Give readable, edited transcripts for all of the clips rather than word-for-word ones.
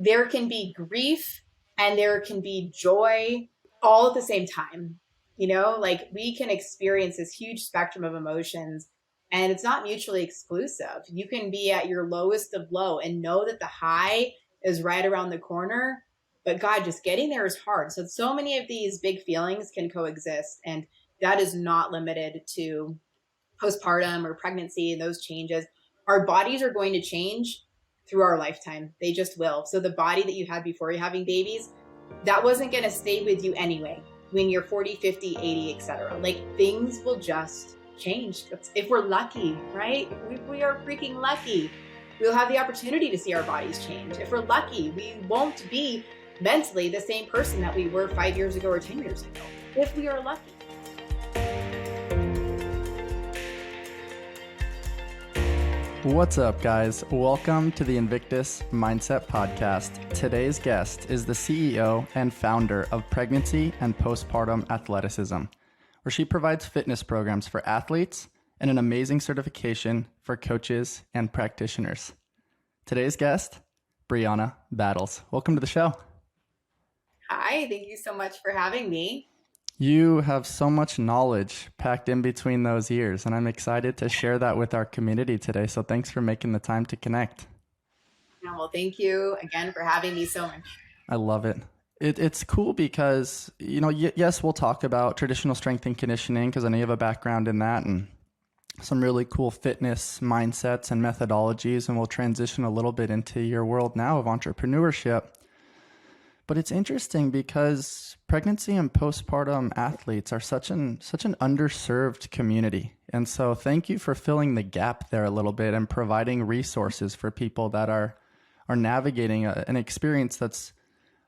there can be grief and there can be joy all at the same time. Like we can experience this huge spectrum of emotions and it's not mutually exclusive. You can be at your lowest of low and know that the high is right around the corner. But God, just getting there is hard. So many of these big feelings can coexist. And that is not limited to postpartum or pregnancy and those changes. Our bodies are going to change through our lifetime. They just will. So the body that you had before you're having babies, that wasn't going to stay with you anyway when you're 40, 50, 80, etc. Like things will just change. If we're lucky, right? We are freaking lucky. We'll have the opportunity to see our bodies change. If we're lucky, we won't be mentally the same person that we were 5 years ago or 10 years ago, if we are lucky. What's up, guys? Welcome to the Invictus Mindset Podcast. Today's guest is the CEO and founder of Pregnancy and Postpartum Athleticism, where she provides fitness programs for athletes and an amazing certification for coaches and practitioners. Today's guest, Brianna Battles. Welcome to the show. Hi, thank you so much for having me. You have so much knowledge packed in between those years, and I'm excited to share that with our community today. So thanks for making the time to connect. Well, thank you again for having me so much. I love it. It's cool because, yes, we'll talk about traditional strength and conditioning because I know you have a background in that and some really cool fitness mindsets and methodologies, and we'll transition a little bit into your world now of entrepreneurship. But it's interesting because pregnancy and postpartum athletes are such an underserved community. And so thank you for filling the gap there a little bit and providing resources for people that are navigating an experience that's,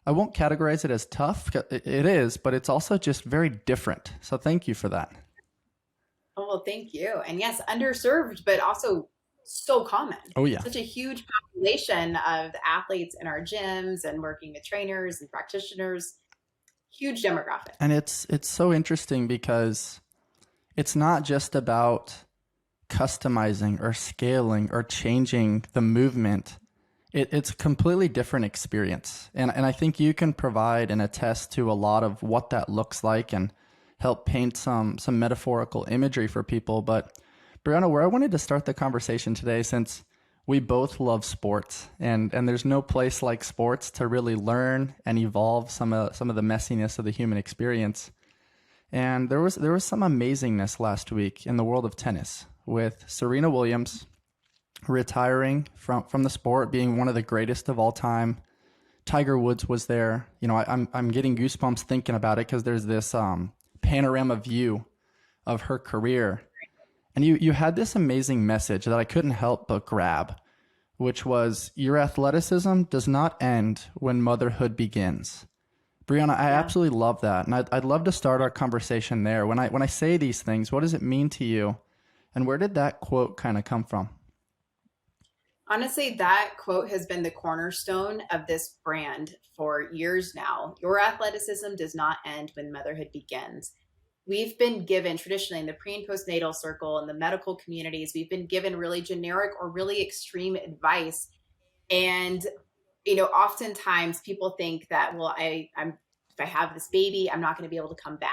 I won't categorize it as tough. It is, but it's also just very different. So thank you for that. Oh, well, thank you. And yes, underserved, but also so common. Oh, yeah. Such a huge population of athletes in our gyms and working with trainers and practitioners. Huge demographic. And it's so interesting because it's not just about customizing or scaling or changing the movement. It's a completely different experience. And I think you can provide and attest to a lot of what that looks like and help paint some metaphorical imagery for people. But Brianna, where I wanted to start the conversation today, since we both love sports and there's no place like sports to really learn and evolve some of the messiness of the human experience. And there was some amazingness last week in the world of tennis with Serena Williams retiring from the sport, being one of the greatest of all time. Tiger Woods was there. I'm getting goosebumps thinking about it because there's this panorama view of her career. And you had this amazing message that I couldn't help but grab, which was your athleticism does not end when motherhood begins. Brianna, I absolutely love that. And I'd love to start our conversation there. When I say these things, what does it mean to you? And where did that quote kind of come from? Honestly, that quote has been the cornerstone of this brand for years now. Your athleticism does not end when motherhood begins. We've been given traditionally in the pre and postnatal circle and the medical communities, we've been given really generic or really extreme advice. And, oftentimes people think that, well, if I have this baby, I'm not going to be able to come back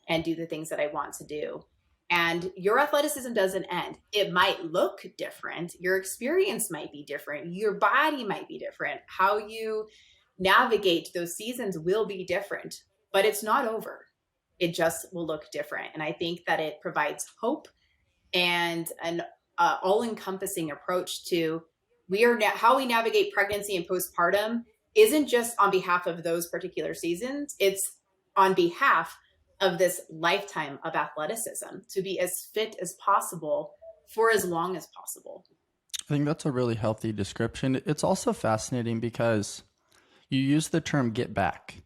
and do the things that I want to do. And your athleticism doesn't end. It might look different. Your experience might be different. Your body might be different. How you navigate those seasons will be different, but it's not over. It just will look different. And I think that it provides hope and an all-encompassing approach to how we navigate pregnancy and postpartum isn't just on behalf of those particular seasons. It's on behalf of this lifetime of athleticism to be as fit as possible for as long as possible. I think that's a really healthy description. It's also fascinating because you use the term get back.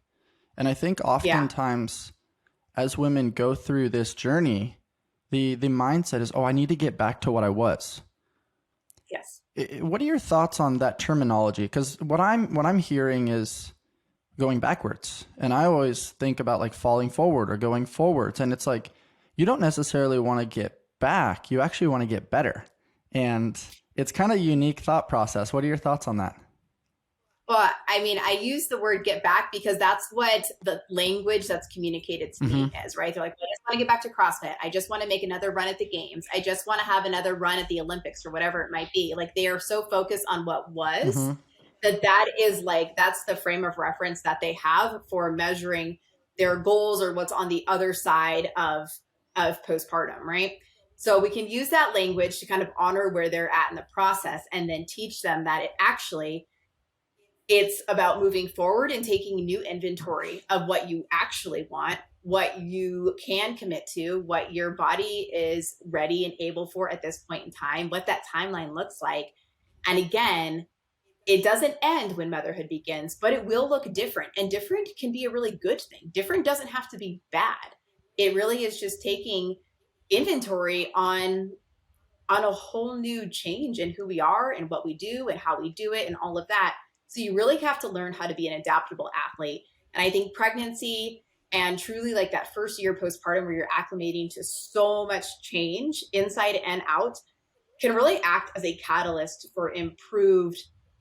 And I think oftentimes as women go through this journey, the mindset is, I need to get back to what I was. Yes. What are your thoughts on that terminology? Because what I'm hearing is going backwards. And I always think about like falling forward or going forwards. And it's like, you don't necessarily want to get back. You actually want to get better. And it's kind of a unique thought process. What are your thoughts on that? Well, I mean, I use the word get back because that's what the language that's communicated to Mm-hmm. me is, right? They're like, I just want to get back to CrossFit. I just want to make another run at the games. I just want to have another run at the Olympics or whatever it might be. Like they are so focused on what was Mm-hmm. that is like, that's the frame of reference that they have for measuring their goals or what's on the other side of postpartum, right? So we can use that language to kind of honor where they're at in the process and then teach them that it's about moving forward and taking new inventory of what you actually want, what you can commit to, what your body is ready and able for at this point in time, what that timeline looks like. And again, it doesn't end when motherhood begins, but it will look different. And different can be a really good thing. Different doesn't have to be bad. It really is just taking inventory on a whole new change in who we are and what we do and how we do it and all of that. So you really have to learn how to be an adaptable athlete. And I think pregnancy and truly like that first year postpartum where you're acclimating to so much change inside and out can really act as a catalyst for improved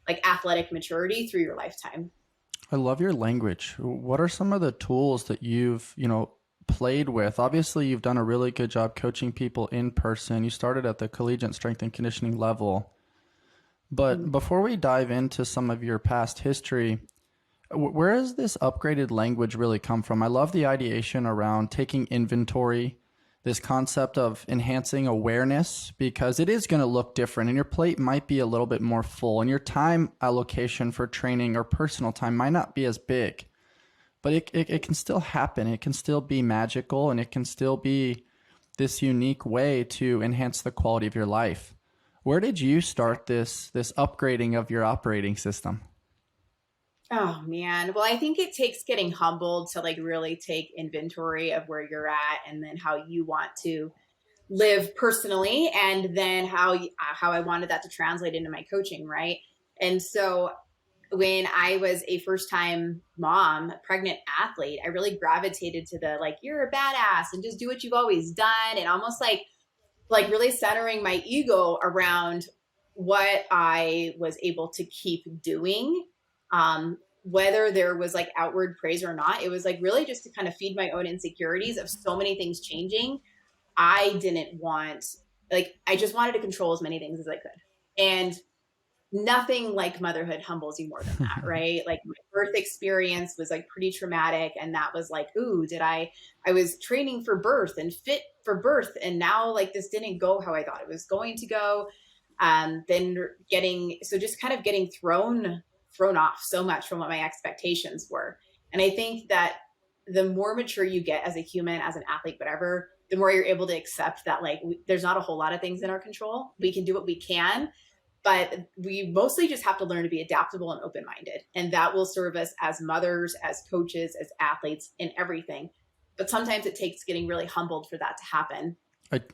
like athletic maturity through your lifetime. I love your language. What are some of the tools that you've, played with? Obviously, you've done a really good job coaching people in person. You started at the collegiate strength and conditioning level. But before we dive into some of your past history, where does this upgraded language really come from? I love the ideation around taking inventory, this concept of enhancing awareness, because it is going to look different and your plate might be a little bit more full and your time allocation for training or personal time might not be as big. But it can still happen. It can still be magical and it can still be this unique way to enhance the quality of your life. Where did you start this upgrading of your operating system? Oh man. Well, I think it takes getting humbled to like really take inventory of where you're at and then how you want to live personally and then how I wanted that to translate into my coaching, right? And so when I was a first time mom, a pregnant athlete, I really gravitated to the like, you're a badass and just do what you've always done. And almost like really centering my ego around what I was able to keep doing. Whether there was like outward praise or not, it was like really just to kind of feed my own insecurities of so many things changing. I didn't want, like, I just wanted to control as many things as I could. And nothing like motherhood humbles you more than that, right? Like my birth experience was like pretty traumatic. And that was like, ooh, I was training for birth and fit for birth. And now like this didn't go how I thought it was going to go. Then just kind of getting thrown off so much from what my expectations were. And I think that the more mature you get as a human, as an athlete, whatever, the more you're able to accept that like there's not a whole lot of things in our control. We can do what we can, but we mostly just have to learn to be adaptable and open-minded. And that will serve us as mothers, as coaches, as athletes, in everything. But sometimes it takes getting really humbled for that to happen.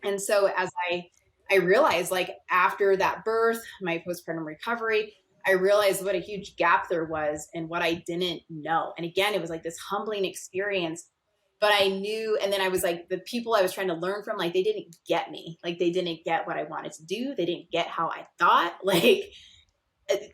And so as I realized, like after that birth, my postpartum recovery, I realized what a huge gap there was and what I didn't know. And again, it was like this humbling experience, but I knew, and then I was like, the people I was trying to learn from, like, they didn't get me. Like, they didn't get what I wanted to do. They didn't get how I thought. Like,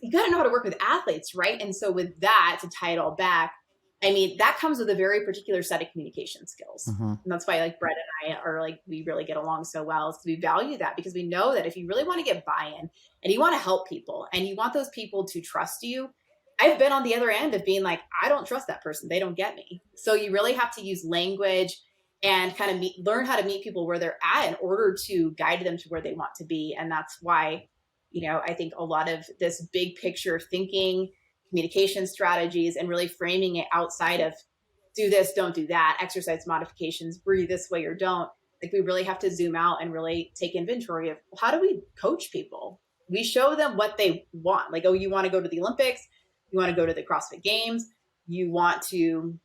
you got to know how to work with athletes, right? And so with that, to tie it all back, I mean, that comes with a very particular set of communication skills. Mm-hmm. And that's why like Brett and I are like, we really get along so well, is we value that because we know that if you really want to get buy-in and you want to help people and you want those people to trust you, I've been on the other end of being like, I don't trust that person. They don't get me. So you really have to use language and kind of learn how to meet people where they're at in order to guide them to where they want to be. And that's why, I think a lot of this big picture thinking, communication strategies, and really framing it outside of do this, don't do that, exercise modifications, breathe this way or don't. Like we really have to zoom out and really take inventory of how do we coach people? We show them what they want. Like, oh, you want to go to the Olympics, you want to go to the CrossFit Games, you want to,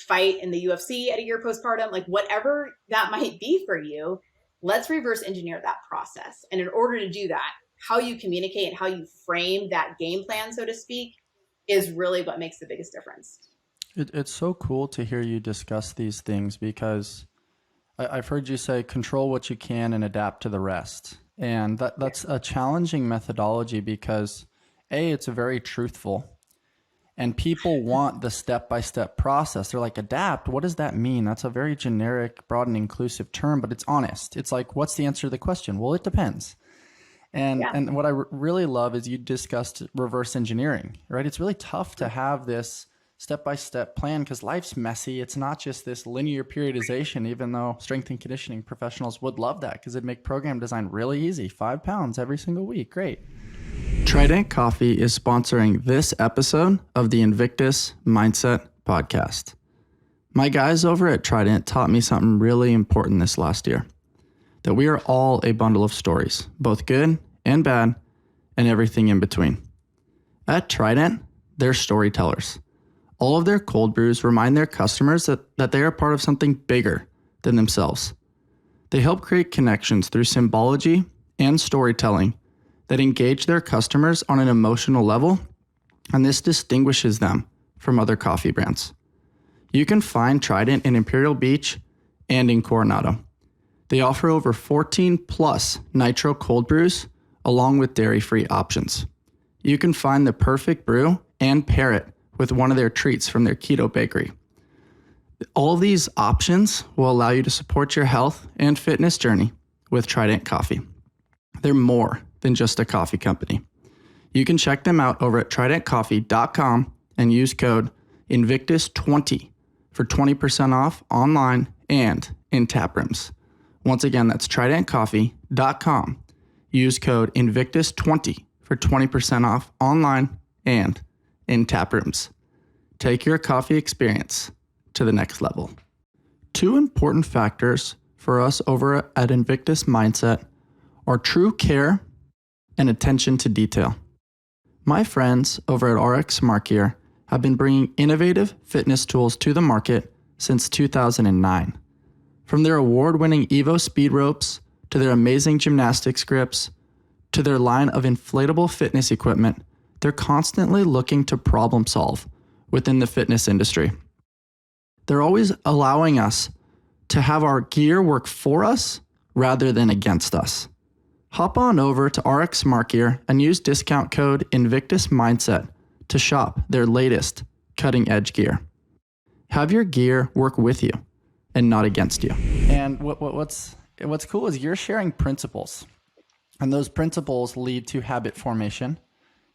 fight in the UFC at a year postpartum, like whatever that might be for you, let's reverse engineer that process. And in order to do that, how you communicate and how you frame that game plan, so to speak, is really what makes the biggest difference. It's so cool to hear you discuss these things because I've heard you say control what you can and adapt to the rest. And that's a challenging methodology because it's very truthful. And people want the step-by-step process. They're like, adapt, what does that mean? That's a very generic, broad, and inclusive term, but it's honest. It's like, what's the answer to the question? Well, it depends. Yeah. And what I really love is you discussed reverse engineering, right? It's really tough to have this step-by-step plan because life's messy. It's not just this linear periodization, even though strength and conditioning professionals would love that because it'd make program design really easy. 5 pounds every single week. Great. Trident Coffee is sponsoring this episode of the Invictus Mindset Podcast. My guys over at Trident taught me something really important this last year, that we are all a bundle of stories, both good and bad, and everything in between. At Trident, they're storytellers. All of their cold brews remind their customers that they are part of something bigger than themselves. They help create connections through symbology and storytelling that engage their customers on an emotional level, and this distinguishes them from other coffee brands. You can find Trident in Imperial Beach and in Coronado. They offer over 14 plus nitro cold brews along with dairy-free options. You can find the perfect brew and pair it with one of their treats from their keto bakery. All these options will allow you to support your health and fitness journey with Trident Coffee. They're more than just a coffee company. You can check them out over at tridentcoffee.com and use code Invictus20 for 20% off online and in tap rooms. Once again, that's tridentcoffee.com. Use code Invictus20 for 20% off online and in tap rooms. Take your coffee experience to the next level. 2 important factors for us over at Invictus Mindset are true care and attention to detail. My friends over at RX Smart Gear have been bringing innovative fitness tools to the market since 2009. From their award-winning Evo speed ropes to their amazing gymnastics grips to their line of inflatable fitness equipment, they're constantly looking to problem solve within the fitness industry. They're always allowing us to have our gear work for us rather than against us. Hop on over to RX Smart Gear and use discount code Invictus Mindset to shop their latest cutting edge gear. Have your gear work with you and not against you. And what's cool is you're sharing principles, and those principles lead to habit formation.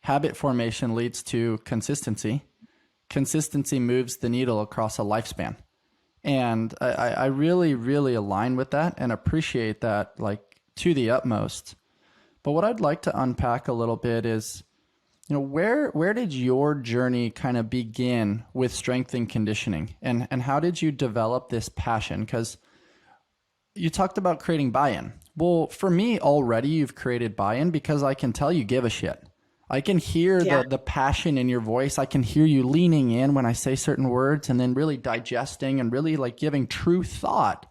Habit formation leads to consistency. Consistency moves the needle across a lifespan. And I really, really align with that and appreciate that, like, to the utmost. But what I'd like to unpack a little bit is, where did your journey kind of begin with strength and conditioning, and how did you develop this passion? Because you talked about creating buy-in. Well, for me, already you've created buy-in because I can tell you give a shit. I can hear the passion in your voice. I can hear you leaning in when I say certain words and then really digesting and really like giving true thought.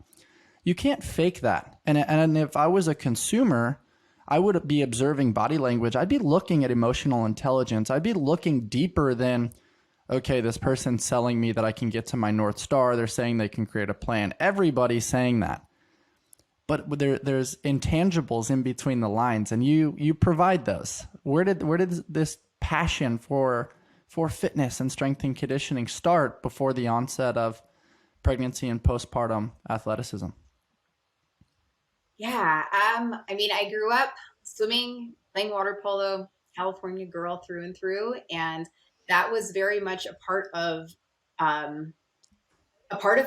You can't fake that. And if I was a consumer, I would be observing body language. I'd be looking at emotional intelligence. I'd be looking deeper than, okay, this person's selling me that I can get to my North Star. They're saying they can create a plan. Everybody's saying that. But there's intangibles in between the lines, and you provide those. Where did this passion for fitness and strength and conditioning start before the onset of pregnancy and postpartum athleticism? Yeah. I grew up swimming, playing water polo, California girl through and through. And that was very much a part of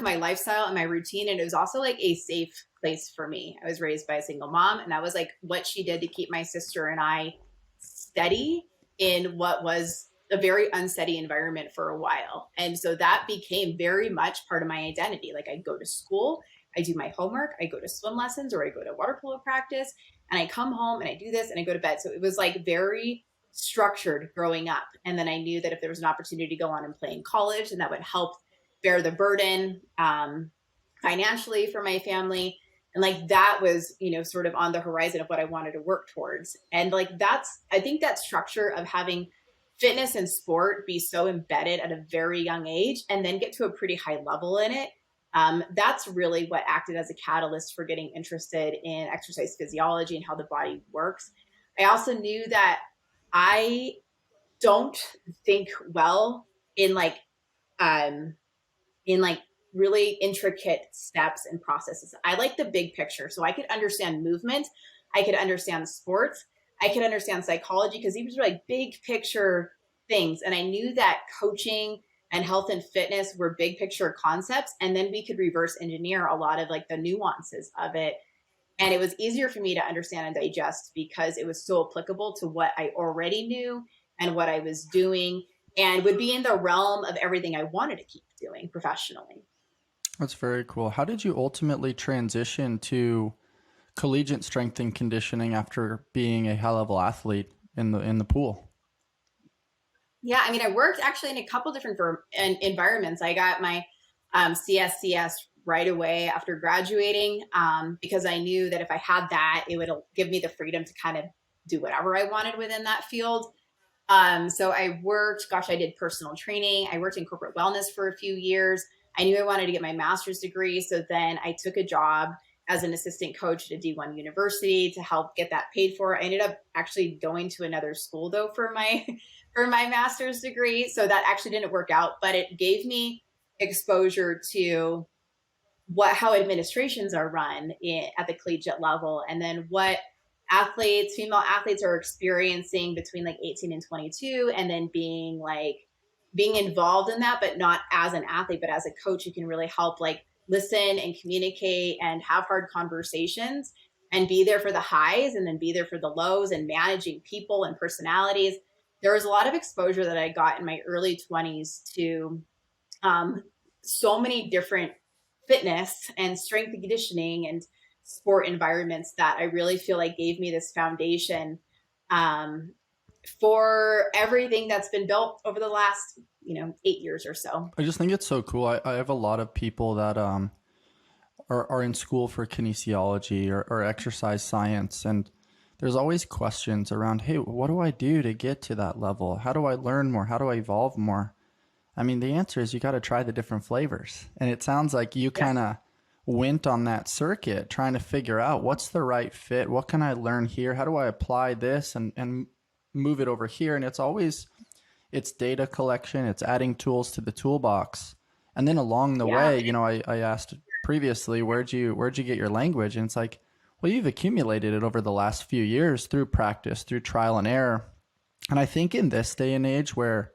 my lifestyle and my routine. And it was also like a safe place for me. I was raised by a single mom, and that was like what she did to keep my sister and I steady in what was a very unsteady environment for a while. And so that became very much part of my identity. Like, I go to school, I do my homework, I go to swim lessons, or I go to water polo practice, and I come home and I do this and I go to bed. So it was like very structured growing up. And then I knew that if there was an opportunity to go on and play in college, and that would help bear the burden financially for my family. And like that was, sort of on the horizon of what I wanted to work towards. And like I think that structure of having fitness and sport be so embedded at a very young age and then get to a pretty high level in it. That's really what acted as a catalyst for getting interested in exercise physiology and how the body works. I also knew that I don't think well in um in like really intricate steps and processes. I like the big picture. So I could understand movement, I could understand sports, I could understand psychology, because these were like big picture things. And I knew that coaching and health and fitness were big picture concepts. And then we could reverse engineer a lot of like the nuances of it. And it was easier for me to understand and digest because it was so applicable to what I already knew and what I was doing, and would be in the realm of everything I wanted to keep doing professionally. That's very cool. How did you ultimately transition to collegiate strength and conditioning after being a high level athlete in the pool? Yeah, I mean, I worked actually in a couple different environments. I got my CSCS right away after graduating, because I knew that if I had that, it would give me the freedom to kind of do whatever I wanted within that field. So I worked, gosh, I did personal training. I worked in corporate wellness for a few years. I knew I wanted to get my master's degree. So then I took a job as an assistant coach at a D1 university to help get that paid for. I ended up actually going to another school though for my for my master's degree. So that actually didn't work out, but it gave me exposure to how administrations are run at the collegiate level, and then what female athletes are experiencing between like 18 and 22, and then being involved in that, but not as an athlete, but as a coach, you can really help like listen and communicate and have hard conversations and be there for the highs and then be there for the lows and managing people and personalities. There was a lot of exposure that I got in my early 20s to um, so many different fitness and strength and conditioning and sport environments that I really feel like gave me this foundation um, for everything that's been built over the last 8 years or so. I just think it's so cool. I have a lot of people that are in school for kinesiology or exercise science, and there's always questions around, hey, what do I do to get to that level? How do I learn more? How do I evolve more? I mean, the answer is you got to try the different flavors. And it sounds like you Yeah. kind of went on that circuit trying to figure out what's the right fit. What can I learn here? How do I apply this and move it over here? And it's data collection. It's adding tools to the toolbox. And then along the Yeah. way, I asked previously, where'd you get your language? And it's like, well, you've accumulated it over the last few years through practice, through trial and error. And I think in this day and age where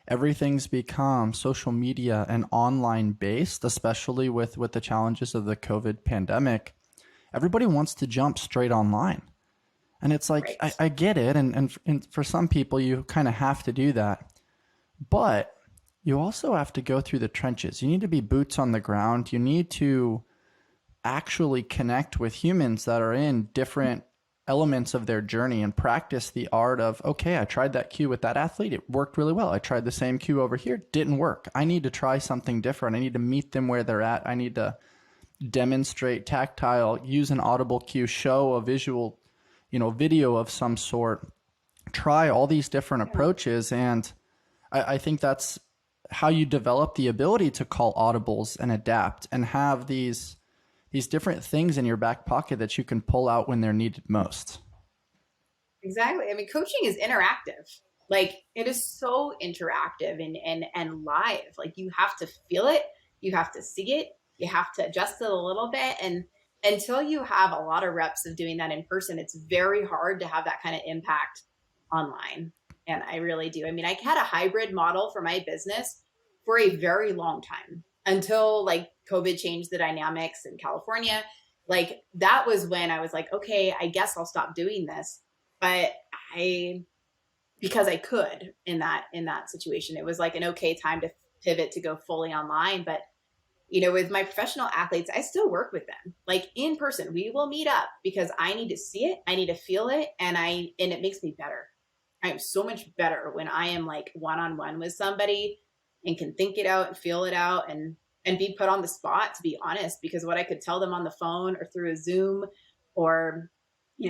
everything's become social media and online based, especially with the challenges of the COVID pandemic, everybody wants to jump straight online. And it's like, Right. I get it. And for some people, you kind of have to do that. But you also have to go through the trenches. You need to be boots on the ground. You need to actually connect with humans that are in different elements of their journey and practice the art of, okay, I tried that cue with that athlete. It worked really well. I tried the same cue over here. Didn't work. I need to try something different. I need to meet them where they're at. I need to demonstrate tactile, use an audible cue, show a visual, video of some sort, try all these different Yeah. approaches. And I think that's how you develop the ability to call audibles and adapt and have these different things in your back pocket that you can pull out when they're needed most. Exactly. I mean, coaching is interactive. Like it is so interactive and live. Like you have to feel it, you have to see it, you have to adjust it a little bit. And until you have a lot of reps of doing that in person, it's very hard to have that kind of impact online. And I really do. I mean, I had a hybrid model for my business for a very long time until like COVID changed the dynamics in California. Like that was when I was like, okay, I guess I'll stop doing this. But I, because I could in that situation, it was like an okay time to pivot to go fully online. But with my professional athletes, I still work with them like in person. We will meet up because I need to see it, I need to feel it, and it makes me better. I am so much better when I am like one-on-one with somebody and can think it out and feel it out and be put on the spot, to be honest, because what I could tell them on the phone or through a Zoom or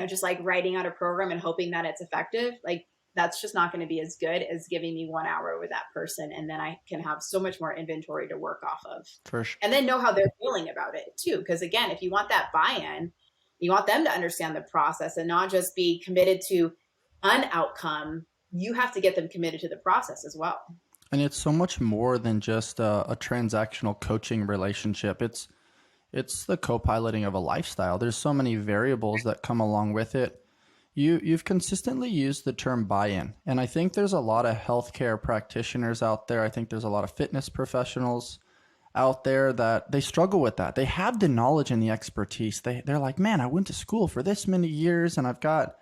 just like writing out a program and hoping that it's effective, like that's just not going to be as good as giving me 1 hour with that person. And then I can have so much more inventory to work off of For sure. and then know how they're feeling about it too. Because again, if you want that buy-in, you want them to understand the process and not just be committed to an outcome you have to get them committed to the process as well. And it's so much more than just a transactional coaching relationship. It's the co-piloting of a lifestyle. There's so many variables that come along with it. You've consistently used the term buy-in, and I think there's a lot of healthcare practitioners out there. I think there's a lot of fitness professionals out there that they struggle with that. They have the knowledge and the expertise. They're like, man, I went to school for this many years and I've got,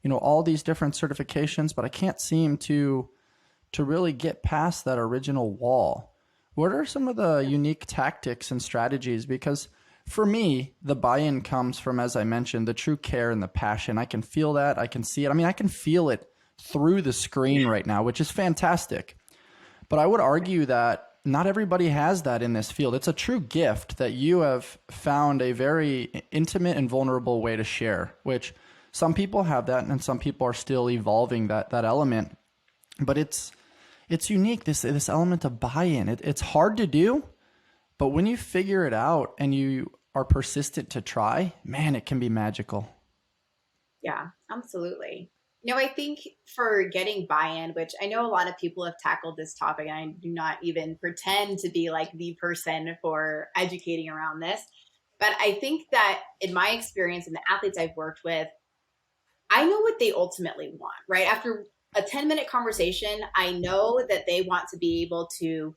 all these different certifications, but I can't seem to really get past that original wall. What are some of the unique tactics and strategies? Because for me, the buy-in comes from, as I mentioned, the true care and the passion. I can feel that. I can see it. I mean, I can feel it through the screen right now, which is fantastic. But I would argue that not everybody has that in this field. It's a true gift that you have found a very intimate and vulnerable way to share, which some people have that and some people are still evolving that element. But it's unique, this element of buy-in. It's hard to do, but when you figure it out and you are persistent to try, man, it can be magical. Yeah, absolutely. I think for getting buy-in, which I know a lot of people have tackled this topic, and I do not even pretend to be like the person for educating around this. But I think that in my experience and the athletes I've worked with, I know what they ultimately want, right? After a 10-minute conversation, I know that they want to be able to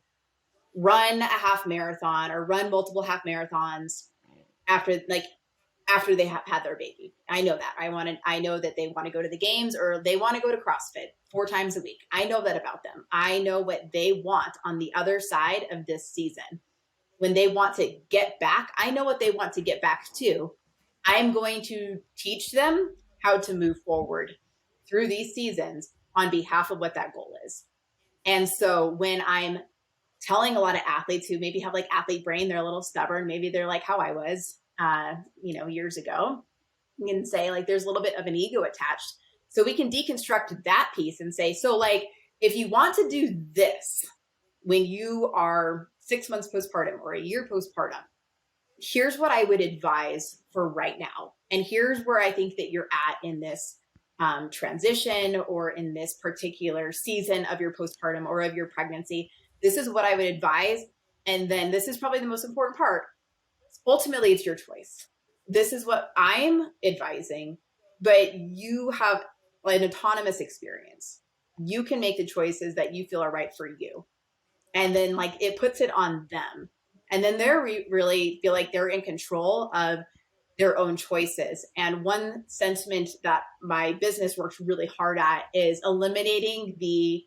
run a half marathon or run multiple half marathons after they have had their baby. I know that. I know that they want to go to the games or they want to go to CrossFit 4 times a week. I know that about them. I know what they want on the other side of this season. When they want to get back, I know what they want to get back to. I'm going to teach them how to move forward through these seasons on behalf of what that goal is. And so when I'm telling a lot of athletes who maybe have like athlete brain, they're a little stubborn, maybe they're like how I was, years ago, you can say like there's a little bit of an ego attached. So we can deconstruct that piece and say, so like, if you want to do this when you are 6 months postpartum or a year postpartum, here's what I would advise for right now. And here's where I think that you're at in this transition or in this particular season of your postpartum or of your pregnancy. This is what I would advise. And then this is probably the most important part. Ultimately, it's your choice. This is what I'm advising, but you have an autonomous experience. You can make the choices that you feel are right for you. And then like it puts it on them. And then they're really feel like they're in control of their own choices. And one sentiment that my business works really hard at is eliminating the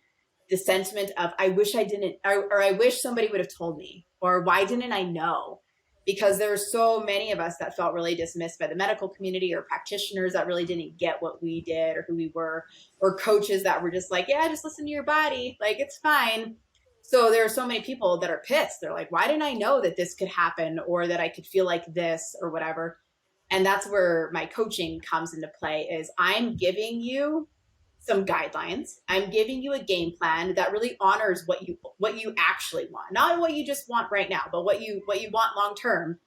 sentiment of, I wish I didn't, or I wish somebody would have told me, or why didn't I know? Because there are so many of us that felt really dismissed by the medical community or practitioners that really didn't get what we did or who we were, or coaches that were just like, yeah, just listen to your body. Like, it's fine. So there are so many people that are pissed. They're like, why didn't I know that this could happen or that I could feel like this or whatever? And that's where my coaching comes into play is I'm giving you some guidelines. I'm giving you a game plan that really honors what you actually want, not what you just want right now, but what you want long term.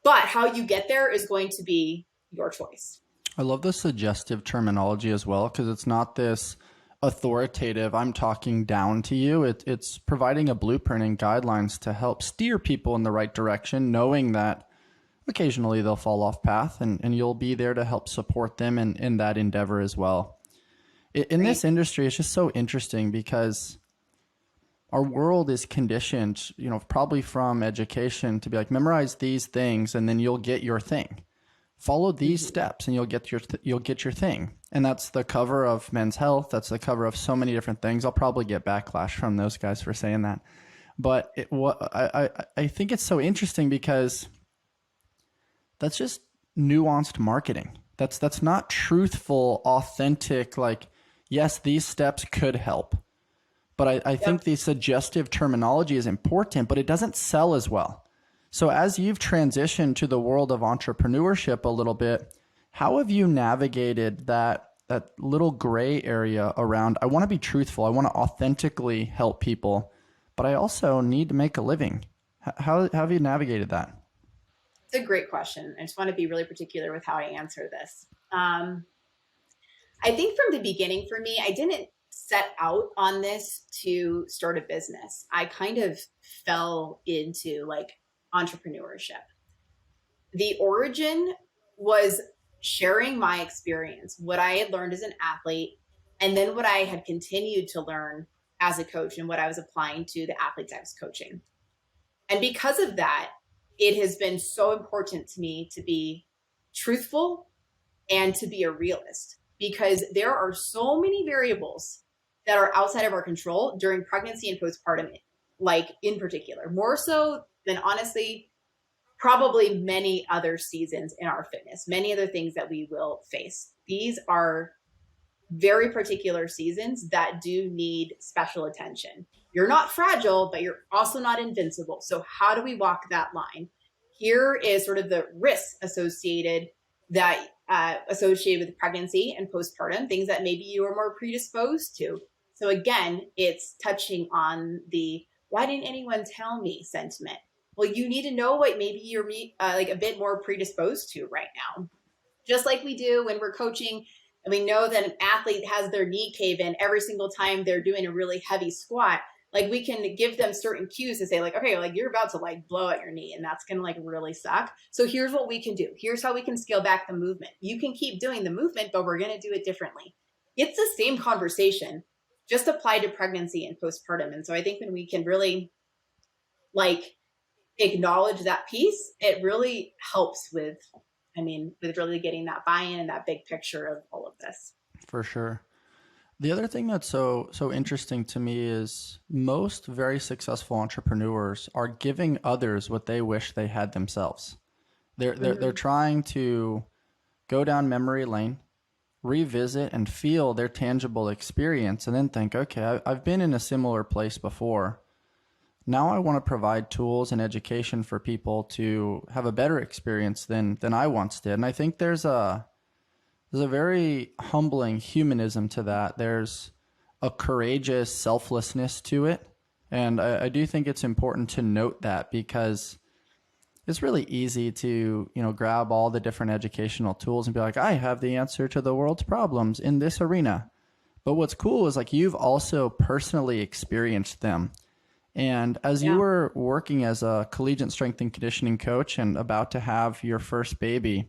But how you get there is going to be your choice. I love the suggestive terminology as well, because it's not this authoritative, I'm talking down to you. It's providing a blueprint and guidelines to help steer people in the right direction, knowing that occasionally they'll fall off path and you'll be there to help support them in that endeavor as well. In this industry, it's just so interesting because our world is conditioned, probably from education to be like, memorize these things and then you'll get your thing. Follow these steps and you'll get your thing. And that's the cover of Men's Health. That's the cover of so many different things. I'll probably get backlash from those guys for saying that. But I think it's so interesting because that's just nuanced marketing. That's not truthful, authentic, like, yes, these steps could help. But I think the suggestive terminology is important, but it doesn't sell as well. So as you've transitioned to the world of entrepreneurship a little bit, how have you navigated that little gray area around, I want to be truthful, I want to authentically help people, but I also need to make a living? How have you navigated that? It's a great question. I just want to be really particular with how I answer this. I think from the beginning for me, I didn't set out on this to start a business. I kind of fell into like entrepreneurship. The origin was sharing my experience, what I had learned as an athlete, and then what I had continued to learn as a coach and what I was applying to the athletes I was coaching. And because of that, it has been so important to me to be truthful and to be a realist, because there are so many variables that are outside of our control during pregnancy and postpartum, like in particular, more so than honestly probably many other seasons in our fitness, many other things that we will face. These are very particular seasons that do need special attention. You're not fragile, but you're also not invincible. So how do we walk that line? Here is sort of the risks associated with pregnancy and postpartum, things that maybe you are more predisposed to. So again, it's touching on the why didn't anyone tell me sentiment. Well, you need to know what maybe you're like a bit more predisposed to right now. Just like we do when we're coaching and we know that an athlete has their knee cave in every single time they're doing a really heavy squat, like we can give them certain cues to say like, okay, like you're about to like blow out your knee and that's going to like really suck. So here's what we can do. Here's how we can scale back the movement. You can keep doing the movement, but we're going to do it differently. It's the same conversation, just applied to pregnancy and postpartum. And so I think when we can really like acknowledge that piece, it really helps with really getting that buy-in and that big picture of all of this. For sure. The other thing that's so interesting to me is most very successful entrepreneurs are giving others what they wish they had themselves. They're trying to go down memory lane, revisit and feel their tangible experience, and then think, okay, I've been in a similar place before. Now I want to provide tools and education for people to have a better experience than I once did. And I think there's a very humbling humanism to that. There's a courageous selflessness to it. And I do think it's important to note that, because it's really easy to, grab all the different educational tools and be like, I have the answer to the world's problems in this arena. But what's cool is like you've also personally experienced them. And as you were working as a collegiate strength and conditioning coach and about to have your first baby,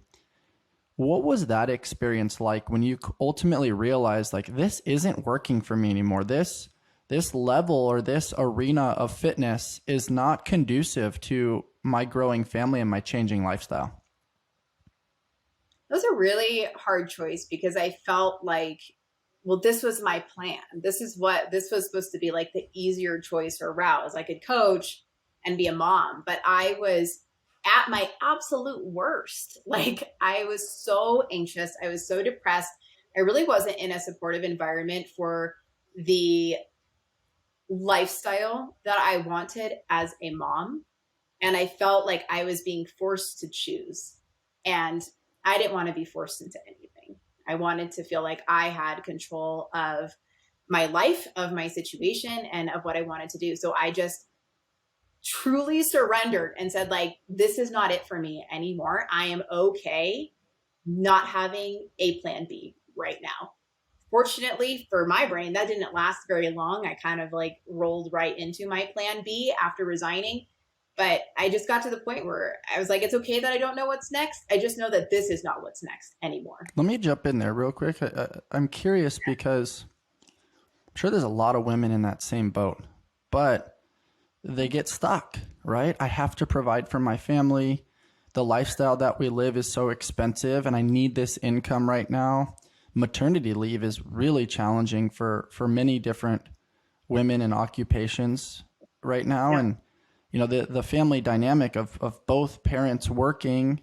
what was that experience like when you ultimately realized like this isn't working for me anymore? This level or this arena of fitness is not conducive to my growing family and my changing lifestyle. That was a really hard choice because I felt like, well, this was my plan. This was supposed to be like the easier choice or route, is I could coach and be a mom. But I was at my absolute worst. Like I was so anxious. I was so depressed. I really wasn't in a supportive environment for the lifestyle that I wanted as a mom. And I felt like I was being forced to choose. And I didn't want to be forced into anything. I wanted to feel like I had control of my life, of my situation, and of what I wanted to do. So I just truly surrendered and said, like, this is not it for me anymore. I am okay not having a plan B right now. Fortunately for my brain, that didn't last very long. I kind of like rolled right into my plan B after resigning. But I just got to the point where I was like, it's okay that I don't know what's next. I just know that this is not what's next anymore. Let me jump in there real quick. I'm curious because I'm sure there's a lot of women in that same boat, but they get stuck, right? I have to provide for my family. The lifestyle that we live is so expensive and I need this income right now. Maternity leave is really challenging for many different women and occupations right now. Yeah. And the family dynamic of both parents working,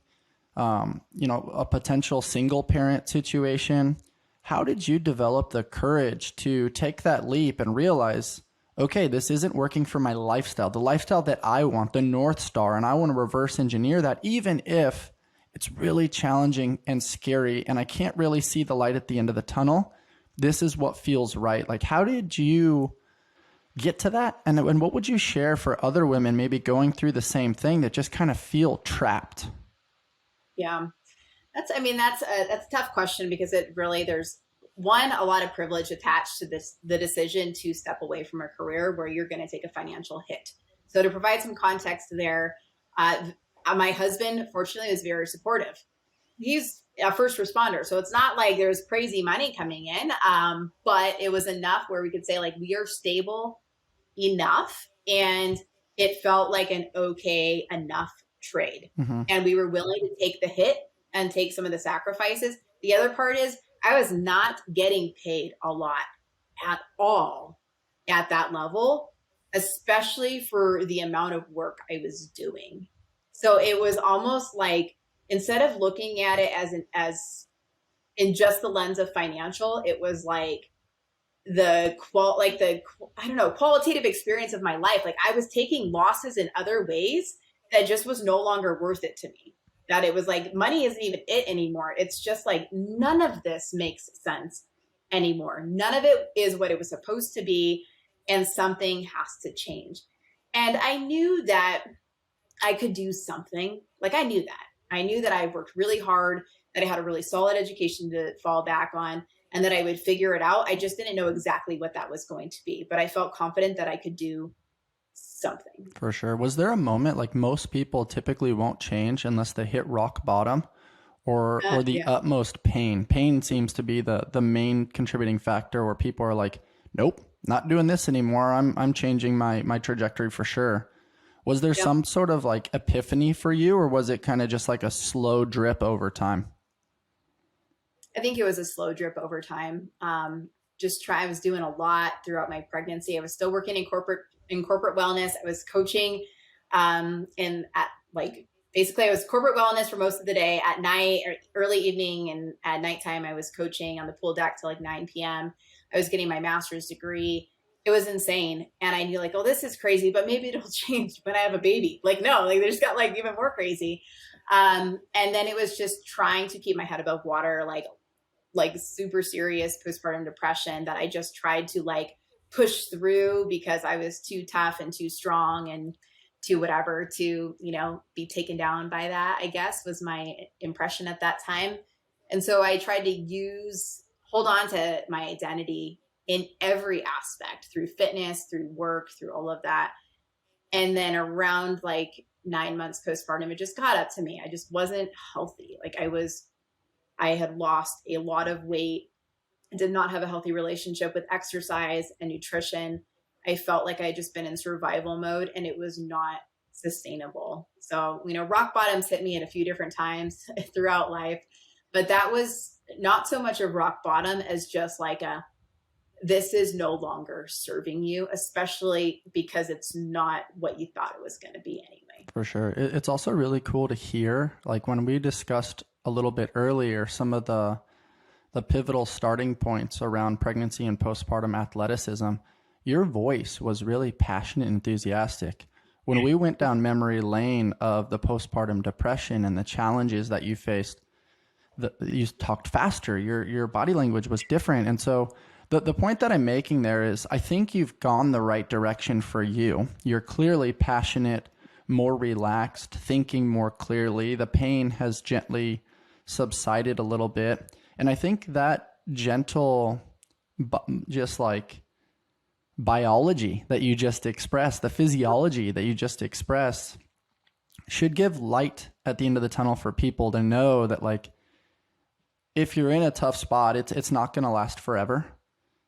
a potential single parent situation. How did you develop the courage to take that leap and realize, okay, this isn't working for my lifestyle, the lifestyle that I want, the North Star, and I want to reverse engineer that, even if it's really challenging and scary and I can't really see the light at the end of the tunnel? This is what feels right. Like, how did you get to that? And what would you share for other women maybe going through the same thing that just kind of feel trapped? Yeah, that's a tough question because it really, there's one, a lot of privilege attached to the decision to step away from a career where you're going to take a financial hit. So to provide some context there, my husband, fortunately, was very supportive. He's a first responder, so it's not like there's crazy money coming in, but it was enough where we could say like we are stable enough, and it felt like an okay enough trade. Mm-hmm. And we were willing to take the hit and take some of the sacrifices. The other part is I was not getting paid a lot at all at that level, especially for the amount of work I was doing. So it was almost like instead of looking at it as in just the lens of financial, it was like I don't know, qualitative experience of my life. Like I was taking losses in other ways that just was no longer worth it to me. That it was like money isn't even it anymore. It's just like none of this makes sense anymore. None of it is what it was supposed to be, and something has to change. And I knew that I could do something. Like I knew that. I knew that I worked really hard, that I had a really solid education to fall back on, and that I would figure it out. I just didn't know exactly what that was going to be, but I felt confident that I could do something. For sure. Was there a moment, like most people typically won't change unless they hit rock bottom or the Yeah. utmost pain? Pain seems to be the main contributing factor where people are like, nope, not doing this anymore. I'm changing my trajectory for sure. Was there some sort of like epiphany for you, or was it kind of just like a slow drip over time? I think it was a slow drip over time. I was doing a lot throughout my pregnancy. I was still working in corporate wellness. I was coaching, and at like basically I was corporate wellness for most of the day. At night or early evening and at nighttime, I was coaching on the pool deck till like 9 p.m. I was getting my master's degree. It was insane. And I knew like, oh, this is crazy, but maybe it'll change when I have a baby. Like, no, like they just got like even more crazy. And then it was just trying to keep my head above water, like super serious postpartum depression that I just tried to like push through because I was too tough and too strong and too whatever to, be taken down by that, I guess was my impression at that time. And so I tried to hold on to my identity in every aspect through fitness, through work, through all of that. And then around like 9 months postpartum, it just got up to me. I just wasn't healthy. Like I had lost a lot of weight, did not have a healthy relationship with exercise and nutrition. I felt like I had just been in survival mode and it was not sustainable. So, rock bottoms hit me at a few different times throughout life, but that was not so much a rock bottom as just like this is no longer serving you, especially because it's not what you thought it was going to be anyway. For sure. It's also really cool to hear, like when we discussed a little bit earlier, some of the pivotal starting points around pregnancy and postpartum athleticism, your voice was really passionate and enthusiastic. When we went down memory lane of the postpartum depression and the challenges that you faced, you talked faster, your body language was different. And so the point that I'm making there is I think you've gone the right direction for you. You're clearly passionate, more relaxed, thinking more clearly. The pain has gently subsided a little bit. And I think that gentle, just like biology that you just expressed, the physiology that you just expressed should give light at the end of the tunnel for people to know that like, if you're in a tough spot, it's not going to last forever.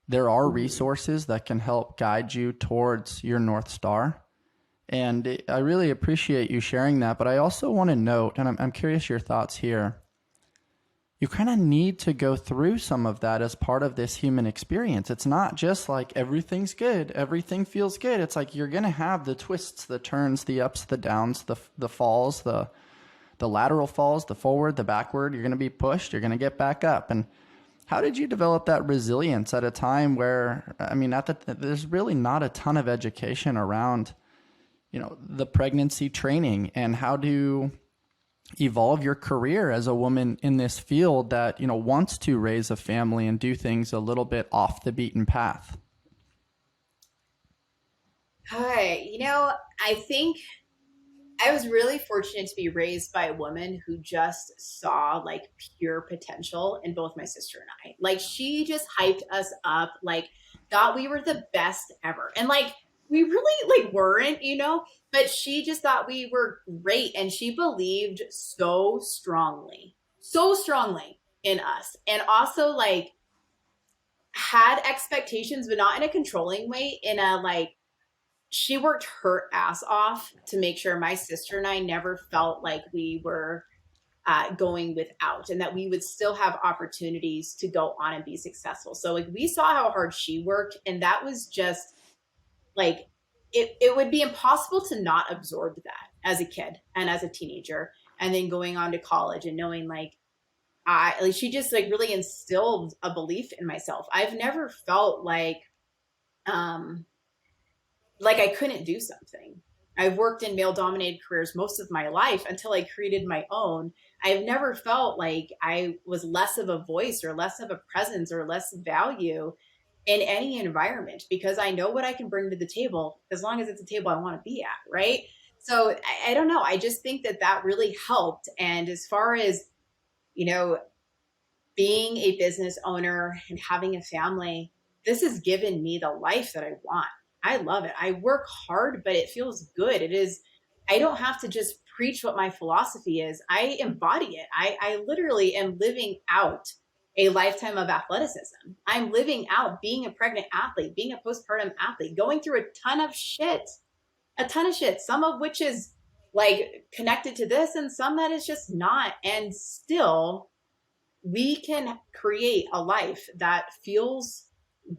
There are resources that can help guide you towards your North Star. And I really appreciate you sharing that. But I also want to note, and I'm curious your thoughts here, you kind of need to go through some of that as part of this human experience. It's not just like everything's good, everything feels good. It's like you're going to have the twists, the turns, the ups, the downs, the falls, the lateral falls, the forward, the backward. You're going to be pushed, you're going to get back up. And how did you develop that resilience at a time where, there's really not a ton of education around, the pregnancy training and how to evolve your career as a woman in this field that, wants to raise a family and do things a little bit off the beaten path? Hi, I think I was really fortunate to be raised by a woman who just saw like pure potential in both my sister and I. Like she just hyped us up, like thought we were the best ever. And like we really like weren't, but she just thought we were great and she believed so strongly in us. And also like had expectations, but not in a controlling way, in a like she worked her ass off to make sure my sister and I never felt like we were going without, and that we would still have opportunities to go on and be successful. So like we saw how hard she worked, and that was just like it would be impossible to not absorb that as a kid and as a teenager, and then going on to college and knowing she just like really instilled a belief in myself. I've never felt um like I couldn't do something. I've worked in male dominated careers most of my life until I created my own. I've never felt like I was less of a voice or less of a presence or less value in any environment, because I know what I can bring to the table as long as it's a table I want to be at. Right. So I don't know. I just think that that really helped. And as far as, you know, being a business owner and having a family, this has given me the life that I want. I love it. I work hard, but it feels good. It is, I don't have to just preach what my philosophy is. I embody it. I literally am living out a lifetime of athleticism. I'm living out being a pregnant athlete, being a postpartum athlete, going through a ton of shit, some of which is like connected to this and some that is just not. And still, we can create a life that feels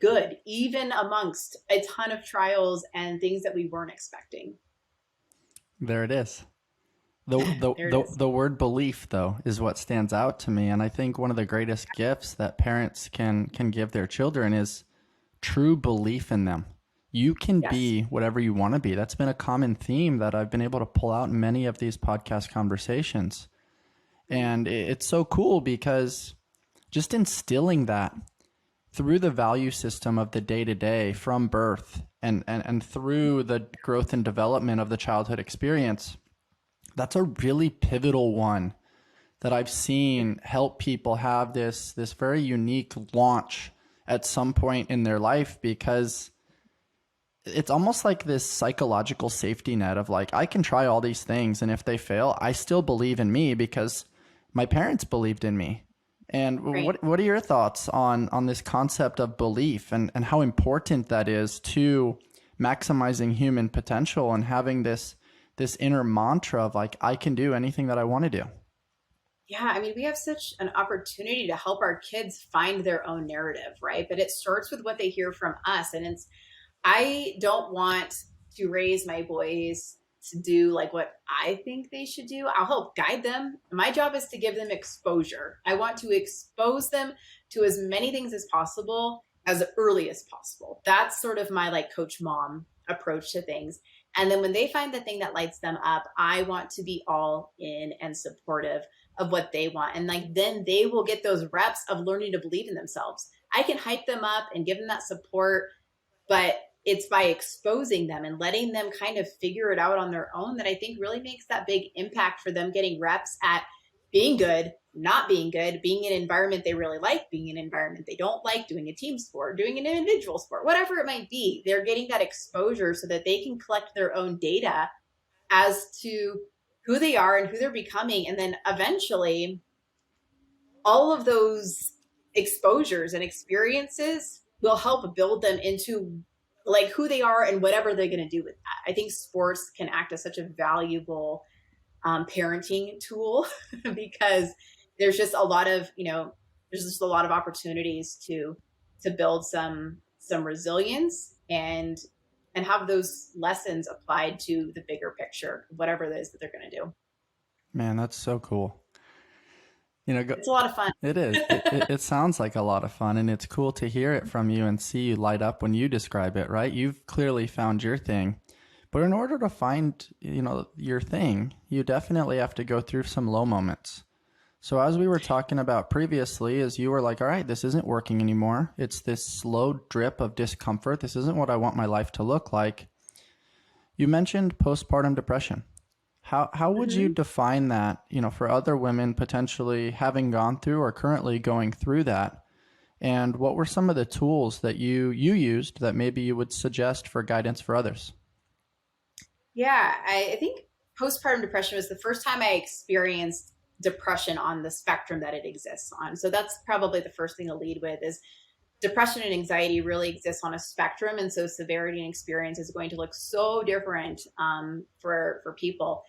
good, even amongst a ton of trials and things that we weren't expecting. There it is. The word belief, though, is what stands out to me. And I think one of the greatest gifts that parents can give their children is true belief in them. You can be whatever you want to be. That's been a common theme that I've been able to pull out in many of these podcast conversations. And it's so cool because just instilling that through the value system of the day-to-day from birth and through the growth and development of the childhood experience, that's a really pivotal one that I've seen help people have this very unique launch at some point in their life, because it's almost like this psychological safety net of like, I can try all these things, and if they fail, I still believe in me because my parents believed in me. And Right. what are your thoughts on this concept of belief and how important that is to maximizing human potential and having this inner mantra of like, I can do anything that I want to do? Yeah, I mean, we have such an opportunity to help our kids find their own narrative, right? But it starts with what they hear from us. And I don't want to raise my boys to do like what I think they should do. I'll help guide them. My job is to give them exposure. I want to expose them to as many things as possible as early as possible. That's sort of my like coach mom approach to things. And then when they find the thing that lights them up, I want to be all in and supportive of what they want. And like then they will get those reps of learning to believe in themselves. I can hype them up and give them that support, but it's by exposing them and letting them kind of figure it out on their own that I think really makes that big impact for them getting reps at being good, not being good, being in an environment they really like, being in an environment they don't like, doing a team sport, doing an individual sport, whatever it might be. They're getting that exposure so that they can collect their own data as to who they are and who they're becoming. And then eventually all of those exposures and experiences will help build them into like who they are and whatever they're going to do with that. I think sports can act as such a valuable parenting tool because there's just a lot of, there's just a lot of opportunities to build some resilience and have those lessons applied to the bigger picture, whatever it is that they're going to do. Man, that's so cool. It's a lot of fun. It is. It sounds like a lot of fun, and it's cool to hear it from you and see you light up when you describe it, right? You've clearly found your thing. But in order to find, your thing, you definitely have to go through some low moments. So as we were talking about previously, as you were like, all right, this isn't working anymore. It's this slow drip of discomfort. This isn't what I want my life to look like. You mentioned postpartum depression. How would you define that, for other women potentially having gone through or currently going through that? And what were some of the tools that you used that maybe you would suggest for guidance for others? Yeah, I think postpartum depression was the first time I experienced depression on the spectrum that it exists on. So that's probably the first thing to lead with is depression and anxiety really exists on a spectrum. And so severity and experience is going to look so different for people.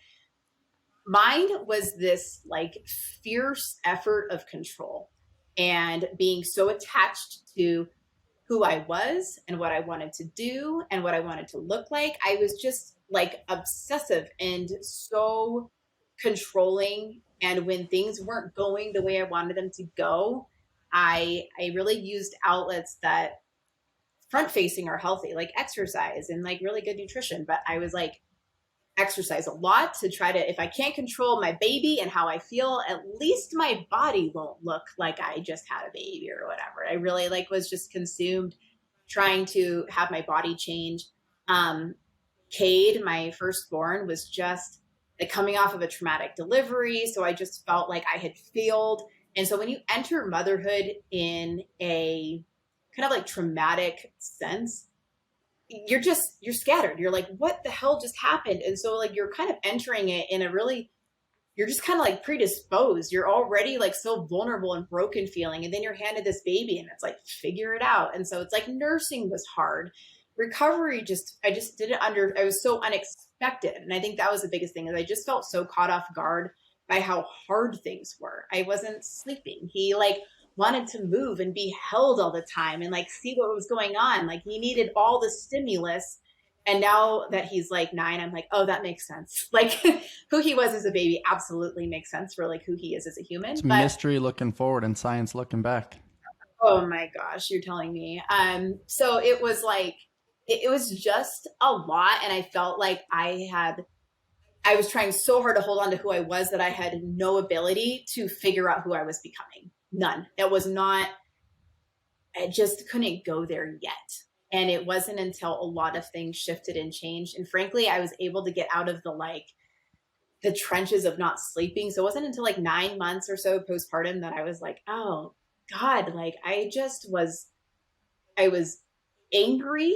Mine was this like fierce effort of control and being so attached to who I was and what I wanted to do and what I wanted to look like. I was just like obsessive and so controlling. And when things weren't going the way I wanted them to go, I really used outlets that front facing are healthy, like exercise and like really good nutrition. But I was like, exercise a lot to try to, if I can't control my baby and how I feel, at least my body won't look like I just had a baby or whatever. I really like was just consumed trying to have my body change. Cade, my firstborn, was just like coming off of a traumatic delivery. So I just felt like I had failed. And so when you enter motherhood in a kind of like traumatic sense, you're scattered. You're like, what the hell just happened? And so like, you're kind of entering it in a really, you're just kind of like predisposed. You're already like so vulnerable and broken feeling. And then you're handed this baby and it's like, figure it out. And so it's like nursing was hard. Recovery I just did it I was so unexpected. And I think that was the biggest thing is I just felt so caught off guard by how hard things were. I wasn't sleeping. He like wanted to move and be held all the time and like see what was going on. Like he needed all the stimulus. And now that he's like 9, I'm like, oh, that makes sense. Like who he was as a baby absolutely makes sense for like who he is as a human. It's mystery looking forward and science looking back. Oh my gosh, you're telling me. So it was like, it was just a lot. And I felt like I was trying so hard to hold on to who I was that I had no ability to figure out who I was becoming. None. It was not, I just couldn't go there yet. And it wasn't until a lot of things shifted and changed. And frankly, I was able to get out of the trenches of not sleeping. So it wasn't until like 9 months or so postpartum that I was like, oh God, like I was angry,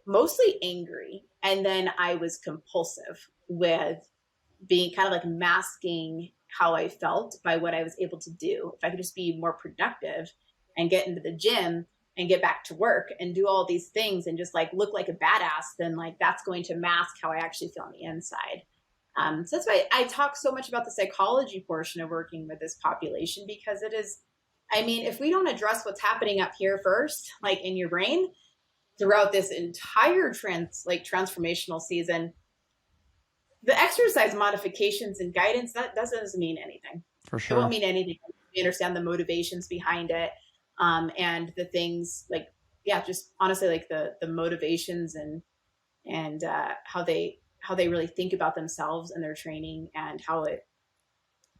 mostly angry. And then I was compulsive with being kind of like masking how I felt by what I was able to do. If I could just be more productive and get into the gym and get back to work and do all these things and just like look like a badass, then like that's going to mask how I actually feel on the inside. So that's why I talk so much about the psychology portion of working with this population, because it is, I mean, if we don't address what's happening up here first, like in your brain throughout this entire transformational season, the exercise modifications and guidance, that doesn't mean anything. For sure. It won't mean anything. We understand the motivations behind it. And the things like, yeah, just honestly, like the motivations and how they really think about themselves and their training and how it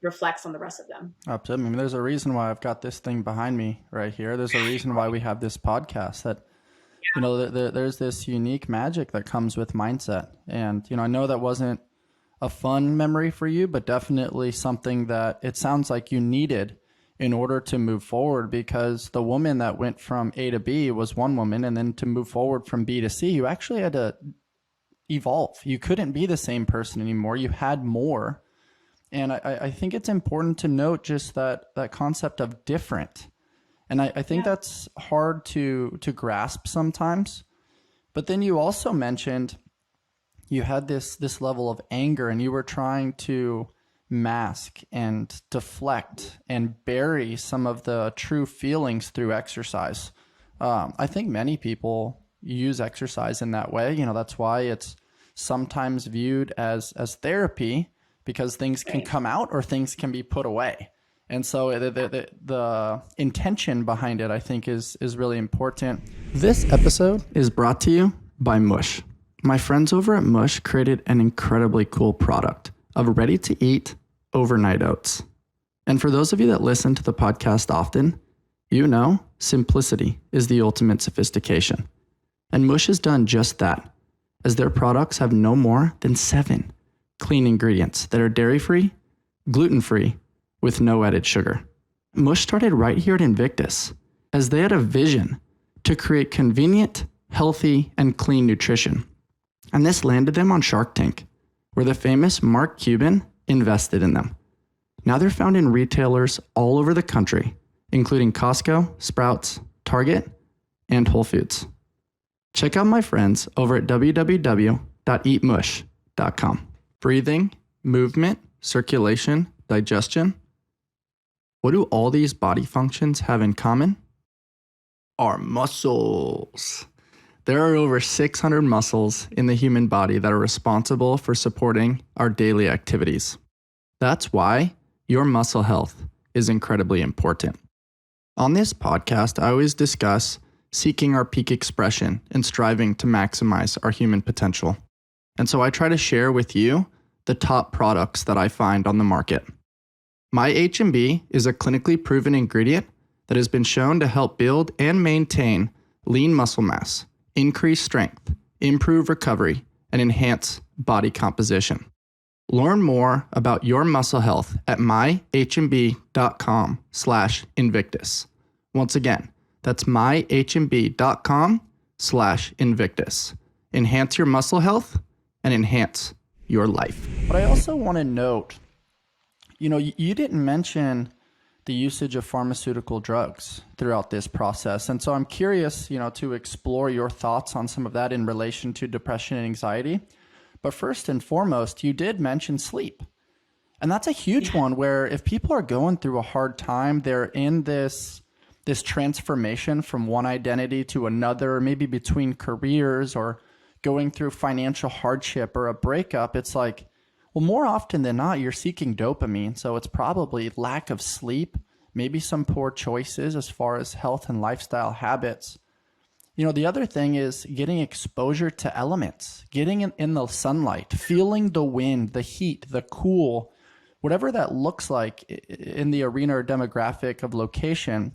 reflects on the rest of them. Absolutely. I mean, there's a reason why I've got this thing behind me right here. There's a reason why we have this podcast that, there's this unique magic that comes with mindset. And, I know that wasn't a fun memory for you, but definitely something that it sounds like you needed in order to move forward, because the woman that went from A to B was one woman, and then to move forward from B to C, you actually had to evolve. You couldn't be the same person anymore. You had more. And I think it's important to note just that concept of different. And I think that's hard to grasp sometimes. But then you also mentioned you had this level of anger, and you were trying to mask and deflect and bury some of the true feelings through exercise. I think many people use exercise in that way. That's why it's sometimes viewed as therapy, because things can come out or things can be put away. And so the intention behind it, I think, is really important. This episode is brought to you by Mush. My friends over at Mush created an incredibly cool product of ready-to-eat overnight oats. And for those of you that listen to the podcast often, simplicity is the ultimate sophistication. And Mush has done just that, as their products have no more than 7 clean ingredients that are dairy-free, gluten-free, with no added sugar. Mush started right here at Invictus, as they had a vision to create convenient, healthy, and clean nutrition. And this landed them on Shark Tank, where the famous Mark Cuban invested in them. Now they're found in retailers all over the country, including Costco, Sprouts, Target, and Whole Foods. Check out my friends over at www.eatmush.com. Breathing, movement, circulation, digestion. What do all these body functions have in common? Our muscles. There are over 600 muscles in the human body that are responsible for supporting our daily activities. That's why your muscle health is incredibly important. On this podcast, I always discuss seeking our peak expression and striving to maximize our human potential. And so I try to share with you the top products that I find on the market. My H&B is a clinically proven ingredient that has been shown to help build and maintain lean muscle mass, increase strength, improve recovery, and enhance body composition. Learn more about your muscle health at myhmb.com/Invictus. Once again, that's myhmb.com/Invictus. Enhance your muscle health and enhance your life. But I also want to note, you didn't mention the usage of pharmaceutical drugs throughout this process. And so I'm curious, to explore your thoughts on some of that in relation to depression and anxiety. But first and foremost, you did mention sleep. And that's a huge one where if people are going through a hard time, they're in this transformation from one identity to another, maybe between careers or going through financial hardship or a breakup, it's like, well, more often than not, you're seeking dopamine. So it's probably lack of sleep, maybe some poor choices as far as health and lifestyle habits. The other thing is getting exposure to elements, getting in the sunlight, feeling the wind, the heat, the cool, whatever that looks like in the arena or demographic of location.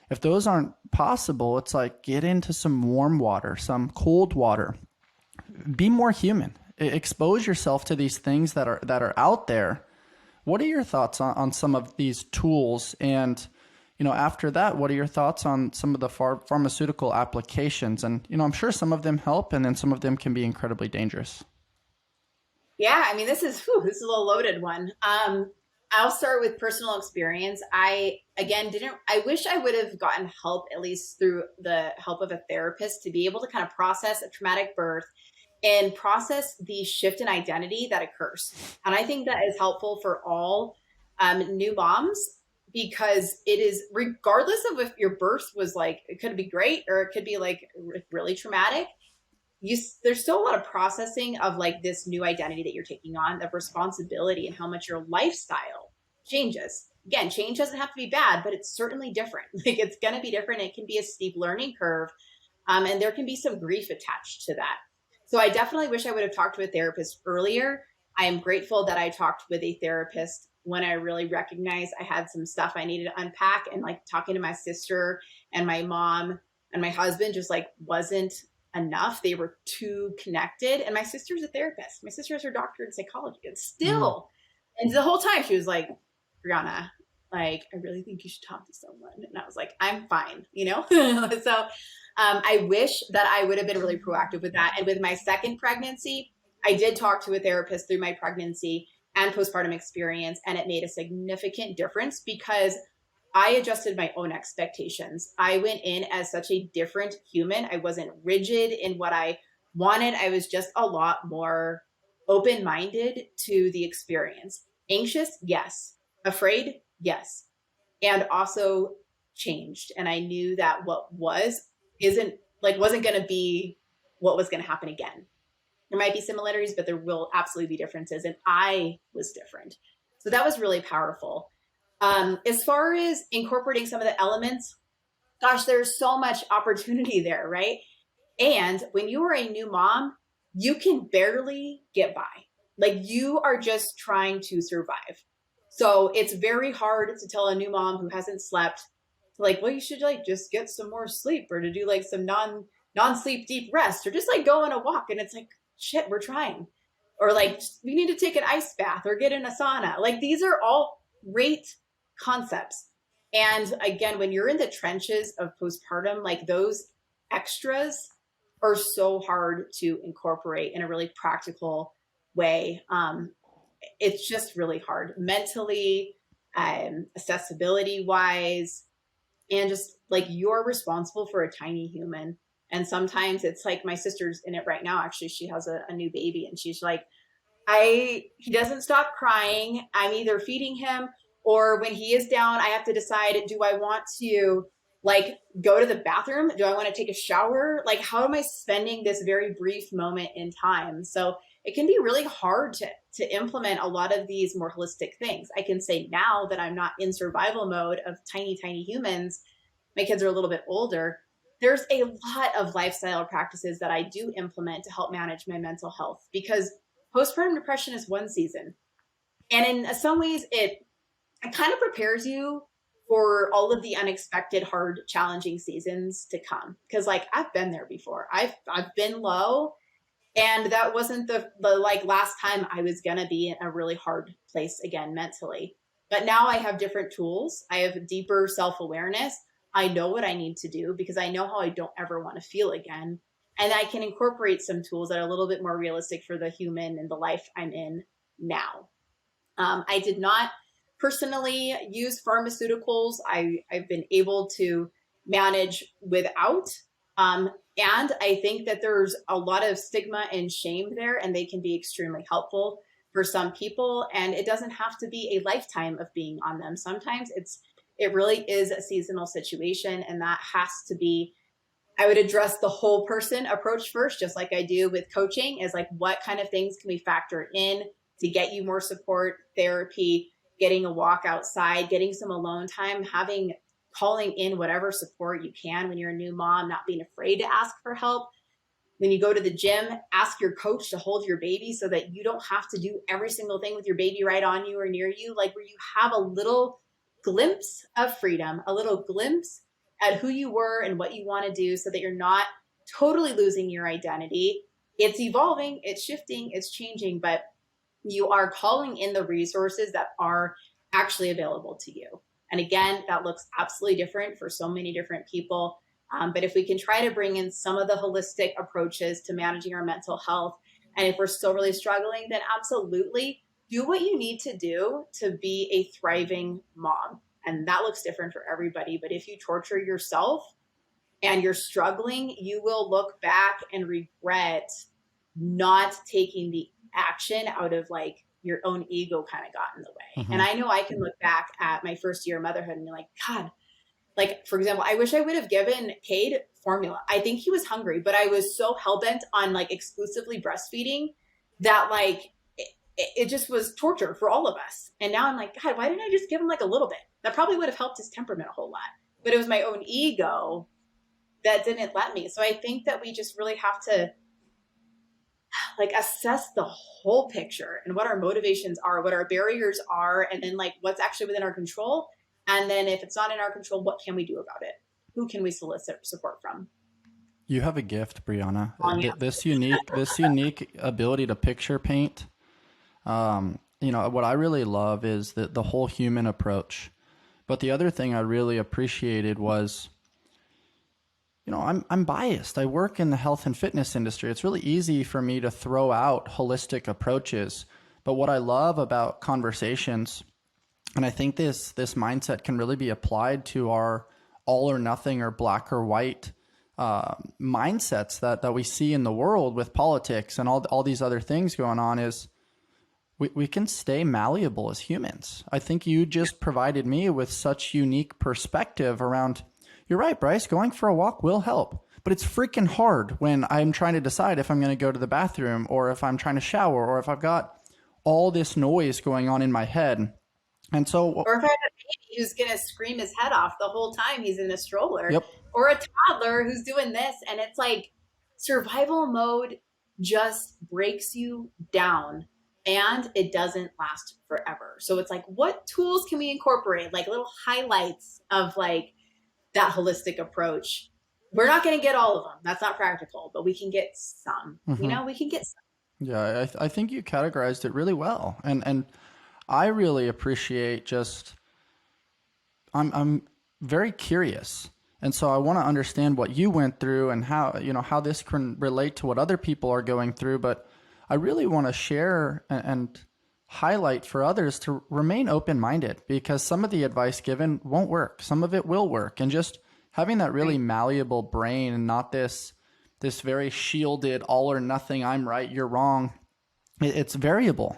If those aren't possible, it's like get into some warm water, some cold water. Be more human. Expose yourself to these things that are out there. What are your thoughts on some of these tools? And, after that, what are your thoughts on some of the pharmaceutical applications? And, I'm sure some of them help and then some of them can be incredibly dangerous. Yeah, this is a little loaded one. I'll start with personal experience. I wish I would have gotten help, at least through the help of a therapist, to be able to kind of process a traumatic birth and process the shift in identity that occurs. And I think that is helpful for all new moms, because it is, regardless of if your birth was like, it could be great or it could be like really traumatic, there's still a lot of processing of like this new identity that you're taking on, of responsibility, and how much your lifestyle changes. Again, change doesn't have to be bad, but it's certainly different. Like, it's going to be different. It can be a steep learning curve. And there can be some grief attached to that. So I definitely wish I would have talked to a therapist earlier. I am grateful that I talked with a therapist when I really recognized I had some stuff I needed to unpack, and like talking to my sister and my mom and my husband just like wasn't enough. They were too connected. And my sister's a therapist. My sister has her doctorate in psychology, and still, and the whole time she was like, Brianna, like, I really think you should talk to someone. And I was like, I'm fine, So I wish that I would have been really proactive with that. And with my second pregnancy, I did talk to a therapist through my pregnancy and postpartum experience, and it made a significant difference because I adjusted my own expectations. I went in as such a different human. I wasn't rigid in what I wanted. I was just a lot more open-minded to the experience. Anxious, yes. Afraid, yes. And also changed. And I knew that what wasn't going to be what was going to happen again. There might be similarities, but there will absolutely be differences. And I was different. So that was really powerful. As far as incorporating some of the elements, gosh, there's so much opportunity there, right? And when you are a new mom, you can barely get by. Like, you are just trying to survive. So it's very hard to tell a new mom who hasn't slept, like, well, you should like just get some more sleep, or to do like some non-sleep deep rest, or just like go on a walk. And it's like, shit, we're trying. or like we need to take an ice bath or get in a sauna. Like these are all great concepts. And again, when you're in the trenches of postpartum, like those extras are so hard to incorporate in a really practical way. It's just really hard mentally, accessibility wise, and just like you're responsible for a tiny human. And sometimes it's like my sister's in it right now. Actually, she has a new baby, and she's like, he doesn't stop crying. I'm either feeding him, or when he is down, I have to decide, do I want to like go to the bathroom? Do I want to take a shower? Like, how am I spending this very brief moment in time? So it can be really hard to implement a lot of these more holistic things. I can say now that I'm not in survival mode of tiny, tiny humans. My kids are a little bit older. There's a lot of lifestyle practices that I do implement to help manage my mental health, because postpartum depression is one season. And in some ways, it kind of prepares you for all of the unexpected, hard, challenging seasons to come. Because like I've been there before. I've been low, and that wasn't the like last time I was gonna be in a really hard place again mentally. But now I have different tools. I have deeper self-awareness. I know what I need to do because I know how I don't ever want to feel again. And I can incorporate some tools that are a little bit more realistic for the human and the life I'm in now. I did not personally use pharmaceuticals. I've been able to manage without. And I think that there's a lot of stigma and shame there, and they can be extremely helpful for some people. And it doesn't have to be a lifetime of being on them. Sometimes it really is a seasonal situation, and that has to be, I would address the whole person approach first, just like I do with coaching, is like, what kind of things can we factor in to get you more support, therapy, getting a walk outside, getting some alone time, calling in whatever support you can when you're a new mom, not being afraid to ask for help. When you go to the gym, ask your coach to hold your baby so that you don't have to do every single thing with your baby right on you or near you, like where you have a little glimpse of freedom, a little glimpse at who you were and what you want to do, so that you're not totally losing your identity. It's evolving, it's shifting, it's changing, but you are calling in the resources that are actually available to you. And again, that looks absolutely different for so many different people. But if we can try to bring in some of the holistic approaches to managing our mental health, and if we're still really struggling, then absolutely do what you need to do to be a thriving mom. And that looks different for everybody. But if you torture yourself and you're struggling, you will look back and regret not taking the action out of like your own ego kind of got in the way. Mm-hmm. And I know I can look back at my first year of motherhood and be like, God, like, for example, I wish I would have given Cade formula. I think he was hungry, but I was so hell-bent on like exclusively breastfeeding that like it just was torture for all of us. And now I'm like, God, why didn't I just give him like a little bit? That probably would have helped his temperament a whole lot. But it was my own ego that didn't let me. So I think that we just really have to like assess the whole picture and what our motivations are, what our barriers are, and then like what's actually within our control. And then if it's not in our control, what can we do about it? Who can we solicit support from? You have a gift, Brianna. Yeah. This unique ability to picture paint. What I really love is the whole human approach. But the other thing I really appreciated was, I'm biased. I work in the health and fitness industry. It's really easy for me to throw out holistic approaches. But what I love about conversations, and I think this mindset can really be applied to our all or nothing or black or white mindsets that we see in the world with politics and all these other things going on, is we can stay malleable as humans. I think you just provided me with such unique perspective around, you're right, Bryce, going for a walk will help. But it's freaking hard when I'm trying to decide if I'm going to go to the bathroom or if I'm trying to shower or if I've got all this noise going on in my head. And so, or if I have a baby who's going to scream his head off the whole time he's in a stroller, yep. or a toddler who's doing this. And it's like survival mode just breaks you down, and it doesn't last forever. So it's like, what tools can we incorporate? Like little highlights of like that holistic approach. We're not going to get all of them. That's not practical, but we can get some. Mm-hmm. We can get some. Yeah, I think you categorized it really well, and I really appreciate just I'm very curious, and so I want to understand what you went through and how how this can relate to what other people are going through. But I really want to share and highlight for others to remain open minded because some of the advice given won't work, some of it will work, and just having that really Right. malleable brain and not this very shielded all or nothing. I'm right, you're wrong. It's variable.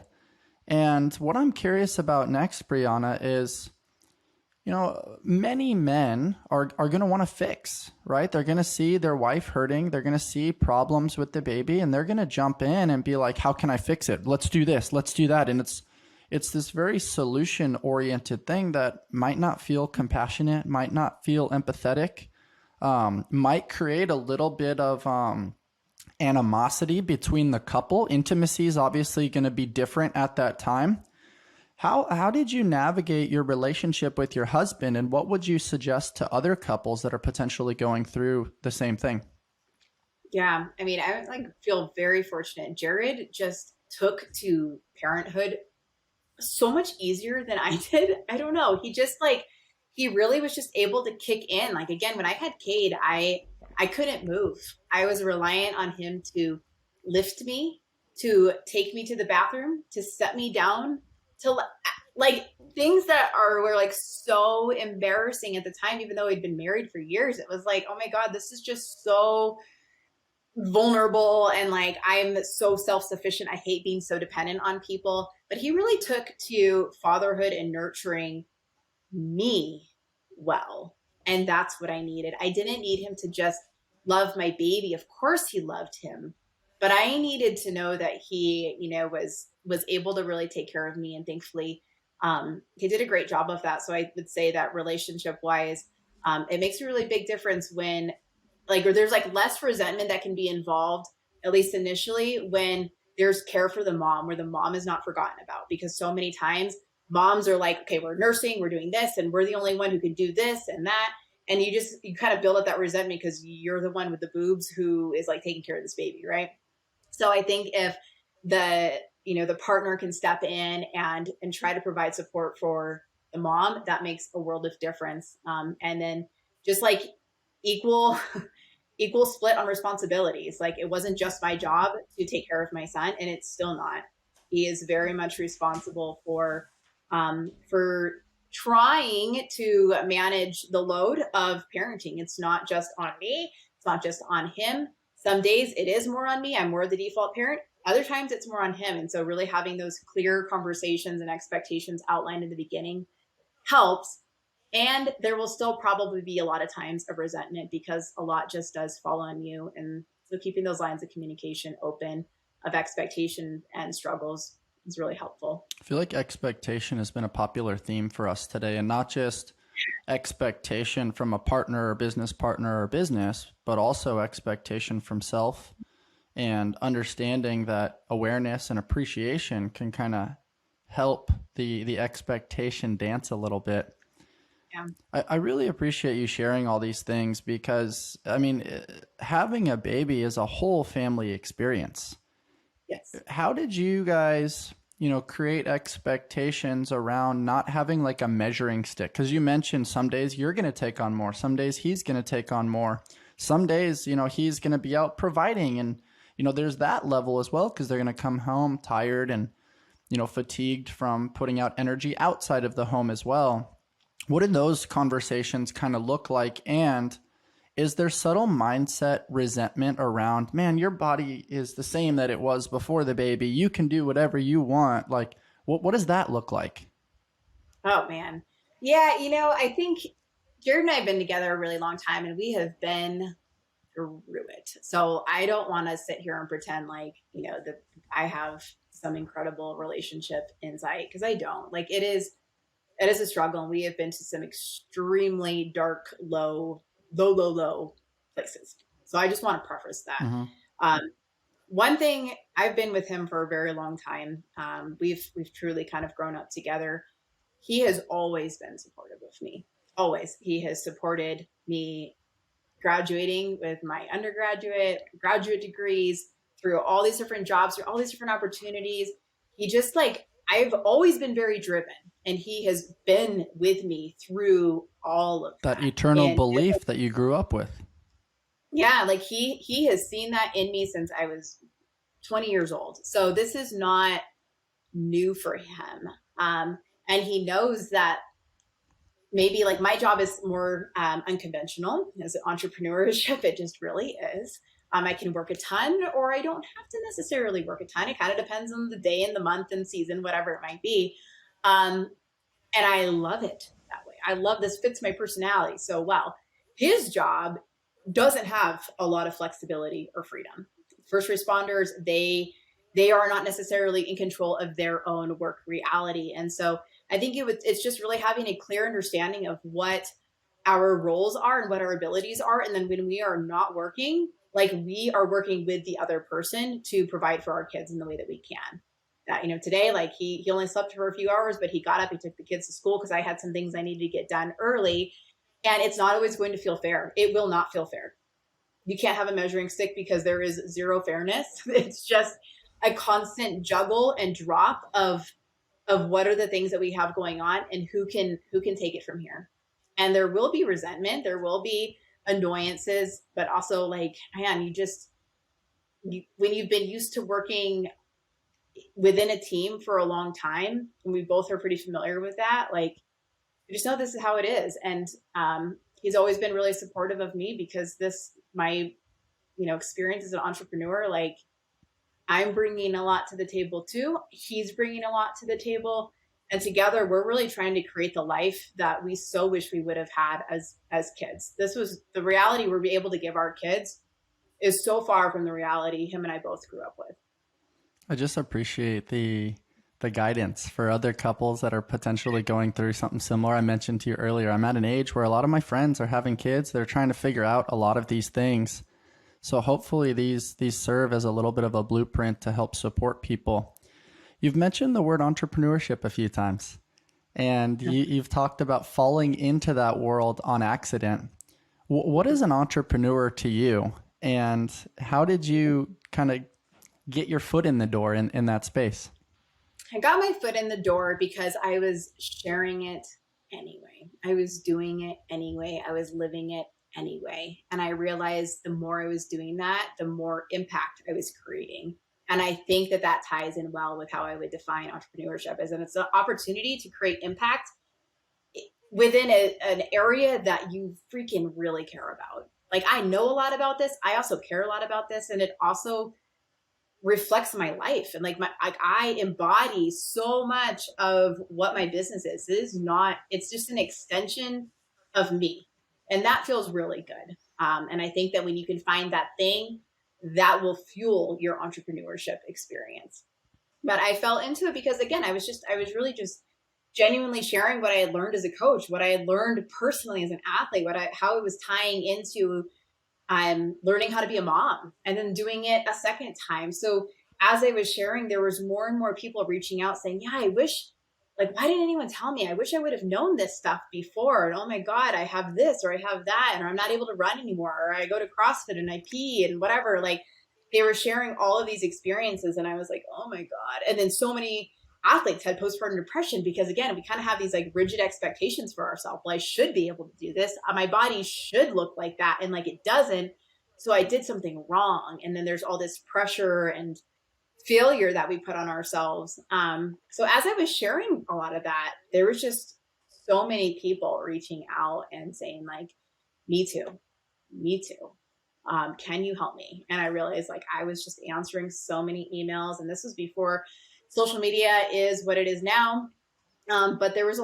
And what I'm curious about next, Brianna, is many men are going to want to fix, right? They're going to see their wife hurting. They're going to see problems with the baby, and they're going to jump in and be like, how can I fix it? Let's do this. Let's do that. And it's this very solution oriented thing that might not feel compassionate, might not feel empathetic, might create a little bit of animosity between the couple. Intimacy is obviously going to be different at that time. How did you navigate your relationship with your husband, and what would you suggest to other couples that are potentially going through the same thing? Yeah, I mean, I like feel very fortunate. Jared just took to parenthood so much easier than I did. I don't know. He just like he really was just able to kick in. Like again, when I had Cade, I couldn't move. I was reliant on him to lift me, to take me to the bathroom, to set me down, to like things that are were like so embarrassing at the time, even though we'd been married for years. It was like, oh my God, this is just so vulnerable and like I'm so self-sufficient. I hate being so dependent on people. But he really took to fatherhood and nurturing me well. And that's what I needed. I didn't need him to just love my baby. Of course he loved him. But I needed to know that he, was able to really take care of me. And thankfully, he did a great job of that. So I would say that relationship wise, it makes a really big difference when like or there's like less resentment that can be involved at least initially when there's care for the mom where the mom is not forgotten about because so many times moms are like okay we're nursing we're doing this and we're the only one who can do this and that and you kind of build up that resentment because you're the one with the boobs who is like taking care of this baby right so I think if the partner can step in and try to provide support for the mom that makes a world of difference and then just like equal equal split on responsibilities. Like it wasn't just my job to take care of my son, and it's still not. He is very much responsible for trying to manage the load of parenting. It's not just on me. It's not just on him. Some days it is more on me. I'm more the default parent. Other times it's more on him. And so really having those clear conversations and expectations outlined in the beginning helps. And there will still probably be a lot of times of resentment because a lot just does fall on you. And so keeping those lines of communication open of expectation and struggles is really helpful. I feel like expectation has been a popular theme for us today, and not just expectation from a partner or business partner or business, but also expectation from self and understanding that awareness and appreciation can kind of help the expectation dance a little bit. Yeah. I really appreciate you sharing all these things because, I mean, having a baby is a whole family experience. Yes. How did you guys, create expectations around not having like a measuring stick? Because you mentioned some days you're going to take on more, some days he's going to take on more, some days, he's going to be out providing. And, there's that level as well because they're going to come home tired and, fatigued from putting out energy outside of the home as well. What did those conversations kind of look like? And is there subtle mindset resentment around, man, your body is the same that it was before the baby. You can do whatever you want. Like, what does that look like? Oh man. Yeah, I think Jared and I have been together a really long time and we have been through it. So I don't want to sit here and pretend like, that I have some incredible relationship insight because I don't. Like it is a struggle and we have been to some extremely dark, low places. So I just want to preface that. Mm-hmm. Um, one thing I've been with him for a very long time. We've truly kind of grown up together. He has always been supportive of me. Always. He has supported me graduating with my undergraduate, graduate degrees through all these different jobs, through all these different opportunities. He just like, I've always been very driven, and he has been with me through all of That that. eternal And belief that you grew up with. yeah, like he has seen that in me since I was 20 years old. So this is not new for him. And he knows that maybe like my job is more unconventional as an entrepreneurship. It just really is. I can work a ton, or I don't have to necessarily work a ton. It kind of depends on the day and the month and season, whatever it might be. Um, and I love it that way. I love this, fits my personality so well. His job doesn't have a lot of flexibility or freedom. First responders, they are not necessarily in control of their own work reality. And so I think it's just really having a clear understanding of what our roles are and what our abilities are. And then when we are not working, like we are working with the other person to provide for our kids in the way that we can. That, today, like he only slept for a few hours, but he got up, he took the kids to school because I had some things I needed to get done early. And it's not always going to feel fair. It will not feel fair. You can't have a measuring stick because there is zero fairness. It's just a constant juggle and drop of what are the things that we have going on and who can take it from here. And there will be resentment, there will be annoyances, but also like, man, when you've been used to working within a team for a long time, and we both are pretty familiar with that, like you just know this is how it is. And he's always been really supportive of me because my experience as an entrepreneur, like I'm bringing a lot to the table too. He's bringing a lot to the table. And together we're really trying to create the life that we so wish we would have had as kids. This was the reality we're able to give our kids is so far from the reality him and I both grew up with. I just appreciate the guidance for other couples that are potentially going through something similar. I mentioned to you earlier, I'm at an age where a lot of my friends are having kids. They're trying to figure out a lot of these things. So hopefully these serve as a little bit of a blueprint to help support people. You've mentioned the word entrepreneurship a few times, and you've talked about falling into that world on accident. What is an entrepreneur to you, and how did you kind of get your foot in the door in that space? I got my foot in the door because I was sharing it anyway. I was doing it anyway. I was living it anyway. And I realized the more I was doing that, the more impact I was creating. And I think that ties in well with how I would define entrepreneurship as, and it's an opportunity to create impact within an area that you freaking really care about. Like I know a lot about this. I also care a lot about this. And it also reflects my life. And like I embody so much of what my business is. It's just an extension of me. And that feels really good. And I think that when you can find that thing, that will fuel your entrepreneurship experience. But I fell into it because again, I was really just genuinely sharing what I had learned as a coach, what I had learned personally as an athlete, how it was tying into learning how to be a mom and then doing it a second time. So as I was sharing, there was more and more people reaching out saying, yeah, I wish, like, why didn't anyone tell me? I wish I would have known this stuff before. And oh my God, I have this or I have that, and I'm not able to run anymore. Or I go to CrossFit and I pee and whatever. Like they were sharing all of these experiences. And I was like, oh my God. And then so many athletes had postpartum depression because again, we kind of have these like rigid expectations for ourselves. Well, I should be able to do this. My body should look like that. And like, it doesn't. So I did something wrong. And then there's all this pressure and failure that we put on ourselves. So as I was sharing a lot of that, there was just so many people reaching out and saying like, me too. Can you help me? And I realized like I was just answering so many emails, and this was before social media is what it is now. But there was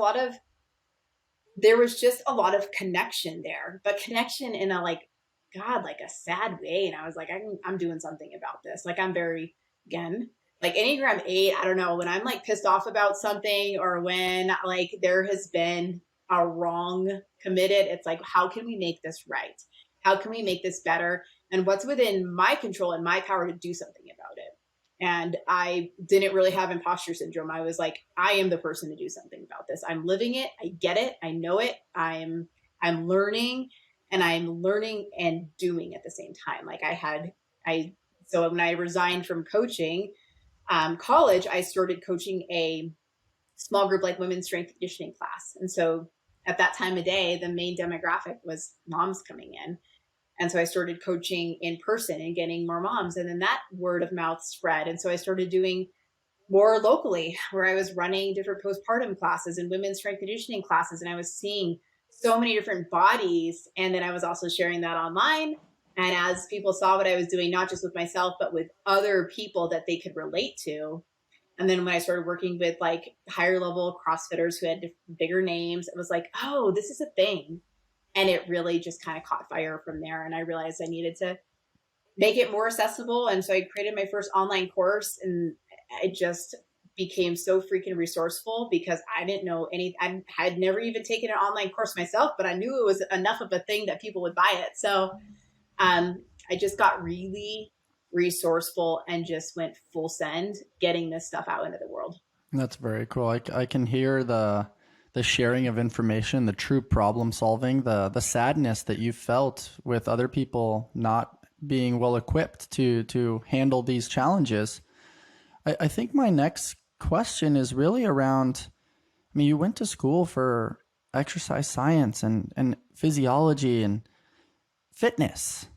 just a lot of connection there, but connection in a like, God, like a sad way. And I was like, I'm doing something about this. Like I'm very, again, like Enneagram 8, I don't know, when I'm like pissed off about something or when like there has been a wrong committed, it's like, how can we make this right? How can we make this better? And what's within my control and my power to do something about it? And I didn't really have imposter syndrome. I was like, I am the person to do something about this. I'm living it. I get it. I know it. I'm learning, and I'm learning and doing at the same time. Like I So when I resigned from coaching college, I started coaching a small group like women's strength conditioning class. And so at that time of day, the main demographic was moms coming in. And so I started coaching in person and getting more moms. And then that word of mouth spread. And so I started doing more locally, where I was running different postpartum classes and women's strength conditioning classes. And I was seeing so many different bodies. And then I was also sharing that online. And as people saw what I was doing, not just with myself, but with other people that they could relate to. And then when I started working with like higher level CrossFitters who had bigger names, it was like, oh, this is a thing. And it really just kind of caught fire from there. And I realized I needed to make it more accessible. And so I created my first online course, and I just became so freaking resourceful because I didn't know any, I had never even taken an online course myself, but I knew it was enough of a thing that people would buy it. So I just got really resourceful and just went full send getting this stuff out into the world. That's very cool. I can hear the sharing of information, the true problem solving, the sadness that you felt with other people not being well equipped to handle these challenges. I think my next question is really around, I mean, you went to school for exercise science and physiology and fitness.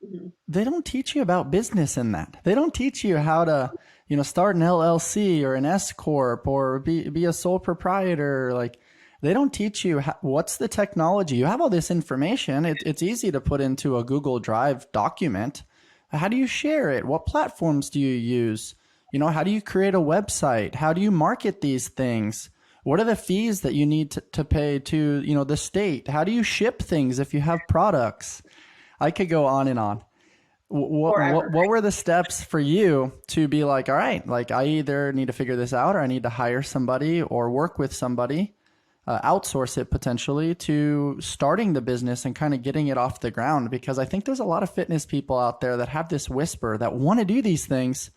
Mm-hmm. They don't teach you about business in that. They don't teach you how to, start an LLC or an S corp or be a sole proprietor. Like, they don't teach you what's the technology. You have all this information. It's easy to put into a Google Drive document. How do you share it? What platforms do you use? How do you create a website? How do you market these things? What are the fees that you need to pay to, the state? How do you ship things if you have products? I could go on and on. What were the steps for you to be like, all right, like I either need to figure this out or I need to hire somebody or work with somebody, outsource it potentially to starting the business and kind of getting it off the ground? Because I think there's a lot of fitness people out there that have this whisper that want to do these things.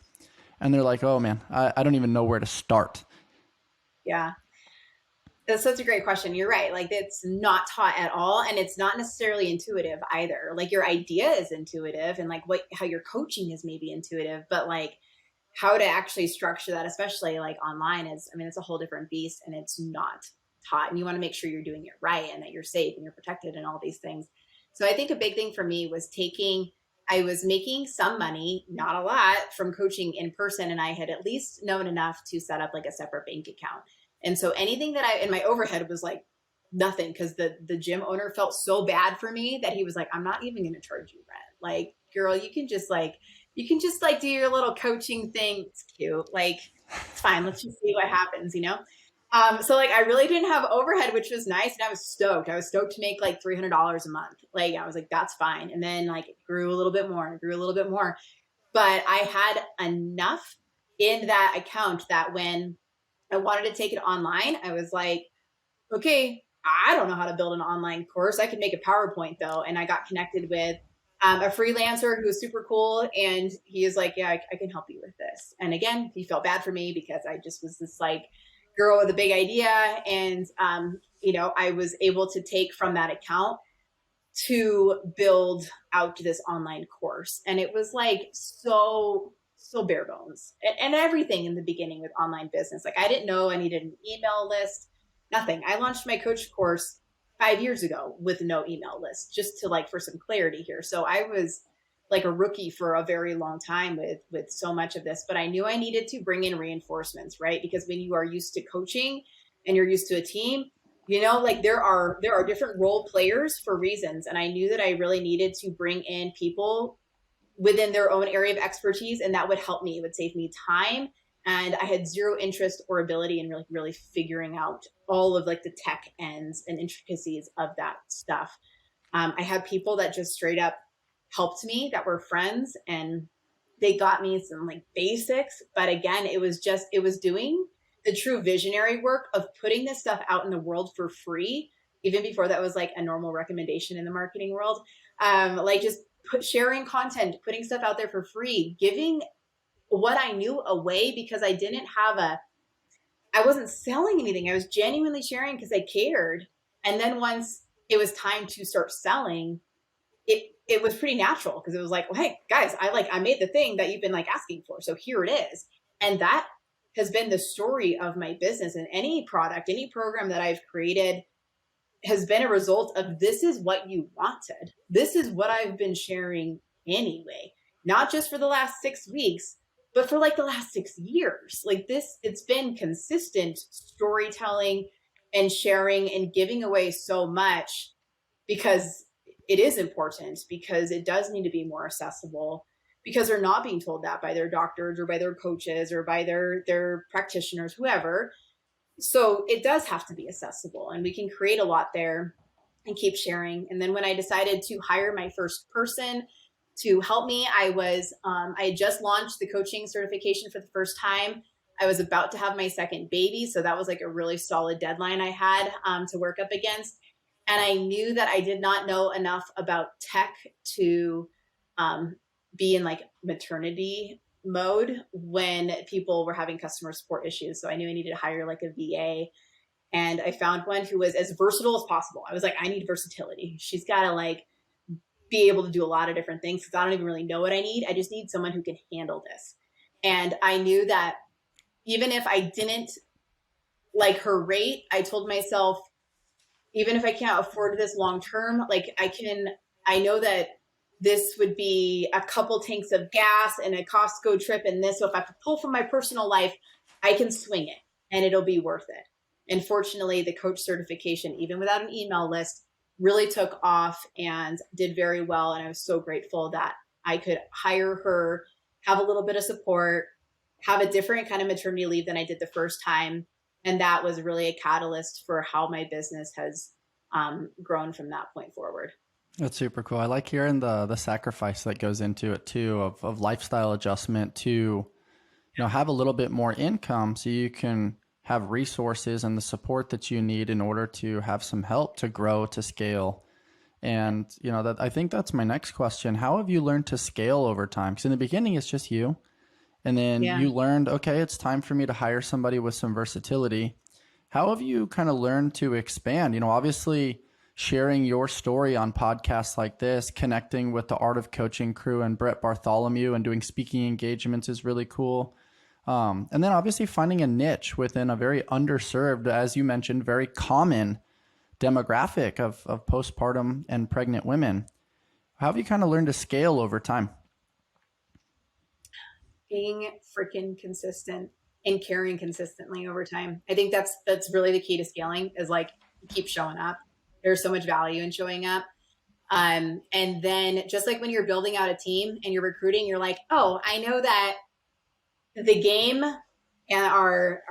And they're like, oh man, I don't even know where to start. Yeah. That's such a great question. You're right. Like, it's not taught at all. And it's not necessarily intuitive either. Like, your idea is intuitive and like how your coaching is maybe intuitive, but like how to actually structure that, especially like online it's a whole different beast, and it's not taught. And you want to make sure you're doing it right and that you're safe and you're protected and all these things. So I think a big thing for me was I was making some money, not a lot, from coaching in person. And I had at least known enough to set up like a separate bank account. And so anything that and my overhead was like nothing, because the gym owner felt so bad for me that he was like, I'm not even going to charge you rent. Like, girl, you can just do your little coaching thing. It's cute. Like, it's fine. Let's just see what happens, So like I really didn't have overhead, which was nice. And I was stoked. I was stoked to make like $300 a month. Like, I was like, that's fine. And then like it grew a little bit more and grew a little bit more. But I had enough in that account that when I wanted to take it online, I was like, okay, I don't know how to build an online course. I can make a PowerPoint though. And I got connected with a freelancer who was super cool. And he is like, yeah, I can help you with this. And again, he felt bad for me because I just was this like girl with a big idea. And, I was able to take from that account to build out this online course. And it was like so bare bones and everything in the beginning with online business. Like, I didn't know I needed an email list, nothing. I launched my coach course 5 years ago with no email list, just to like, for some clarity here. So I was like a rookie for a very long time with so much of this, but I knew I needed to bring in reinforcements, right? Because when you are used to coaching and you're used to a team, like there are different role players for reasons. And I knew that I really needed to bring in people within their own area of expertise, and that would help me. It would save me time. And I had zero interest or ability in really figuring out all of like the tech ends and intricacies of that stuff. I had people that just straight up helped me that were friends, and they got me some like basics. But again, it was doing the true visionary work of putting this stuff out in the world for free. Even before that was like a normal recommendation in the marketing world. Like just sharing content, putting stuff out there for free, giving what I knew away, because I wasn't selling anything. I was genuinely sharing because I cared. And then once it was time to start selling, it was pretty natural because it was like, well, hey guys, I made the thing that you've been like asking for. So here it is. And that has been the story of my business, and any product, any program that I've created has been a result of, this is what you wanted. This is what I've been sharing anyway, not just for the last 6 weeks, but for like the last 6 years. Like this, it's been consistent storytelling and sharing and giving away so much, because it is important, because it does need to be more accessible, because they're not being told that by their doctors or by their coaches or by their practitioners, whoever. So it does have to be accessible, and we can create a lot there and keep sharing. And then when I decided to hire my first person to help me, I had just launched the coaching certification for the first time. I was about to have my second baby, so that was like a really solid deadline I had to work up against. And I knew that I did not know enough about tech to be in like maternity mode when people were having customer support issues. So I knew I needed to hire like a VA, and I found one who was as versatile as possible. I was like, I need versatility. She's got to like be able to do a lot of different things, because I don't even really know what I need. I just need someone who can handle this. And I knew that even if I didn't like her rate, I told myself, even if I can't afford this long term, like I know that this would be a couple tanks of gas and a Costco trip and this. So if I have to pull from my personal life, I can swing it and it'll be worth it. And fortunately, the coach certification, even without an email list, really took off and did very well. And I was so grateful that I could hire her, have a little bit of support, have a different kind of maternity leave than I did the first time. And that was really a catalyst for how my business has grown from that point forward. That's super cool. I like hearing the sacrifice that goes into it too, of lifestyle adjustment to, have a little bit more income so you can have resources and the support that you need in order to have some help to grow, to scale. And, that I think that's my next question. How have you learned to scale over time? Because in the beginning, it's just you. And then Yeah. you learned, okay, it's time for me to hire somebody with some versatility. How have you kind of learned to expand? Obviously sharing your story on podcasts like this, connecting with the Art of Coaching crew and Brett Bartholomew and doing speaking engagements is really cool. And then obviously finding a niche within a very underserved, as you mentioned, very common demographic of postpartum and pregnant women. How have you kind of learned to scale over time? Being freaking consistent and caring consistently over time. I think that's really the key to scaling, is like keep showing up. There's so much value in showing up. And then just like when you're building out a team and you're recruiting, you're like, oh, I know that the game and our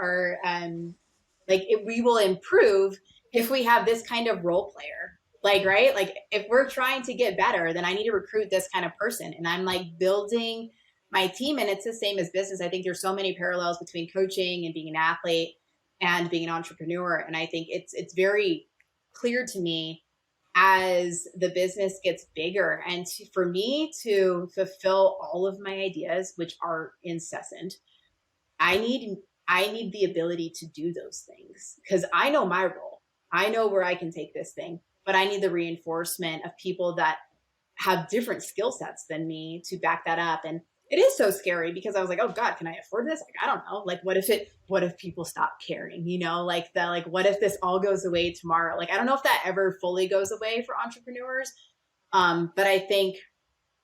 we will improve if we have this kind of role player. Like, right? Like if we're trying to get better, then I need to recruit this kind of person. And I'm like building my team, and it's the same as business. I think there's so many parallels between coaching and being an athlete and being an entrepreneur. And I think it's very clear to me as the business gets bigger, and for me to fulfill all of my ideas, which are incessant, I need the ability to do those things, because I know my role. I know where I can take this thing, but I need the reinforcement of people that have different skill sets than me to back that up. And it is so scary, because I was like, oh God, can I afford this? Like, I don't know. Like, what if people stop caring, what if this all goes away tomorrow? Like, I don't know if that ever fully goes away for entrepreneurs. But I think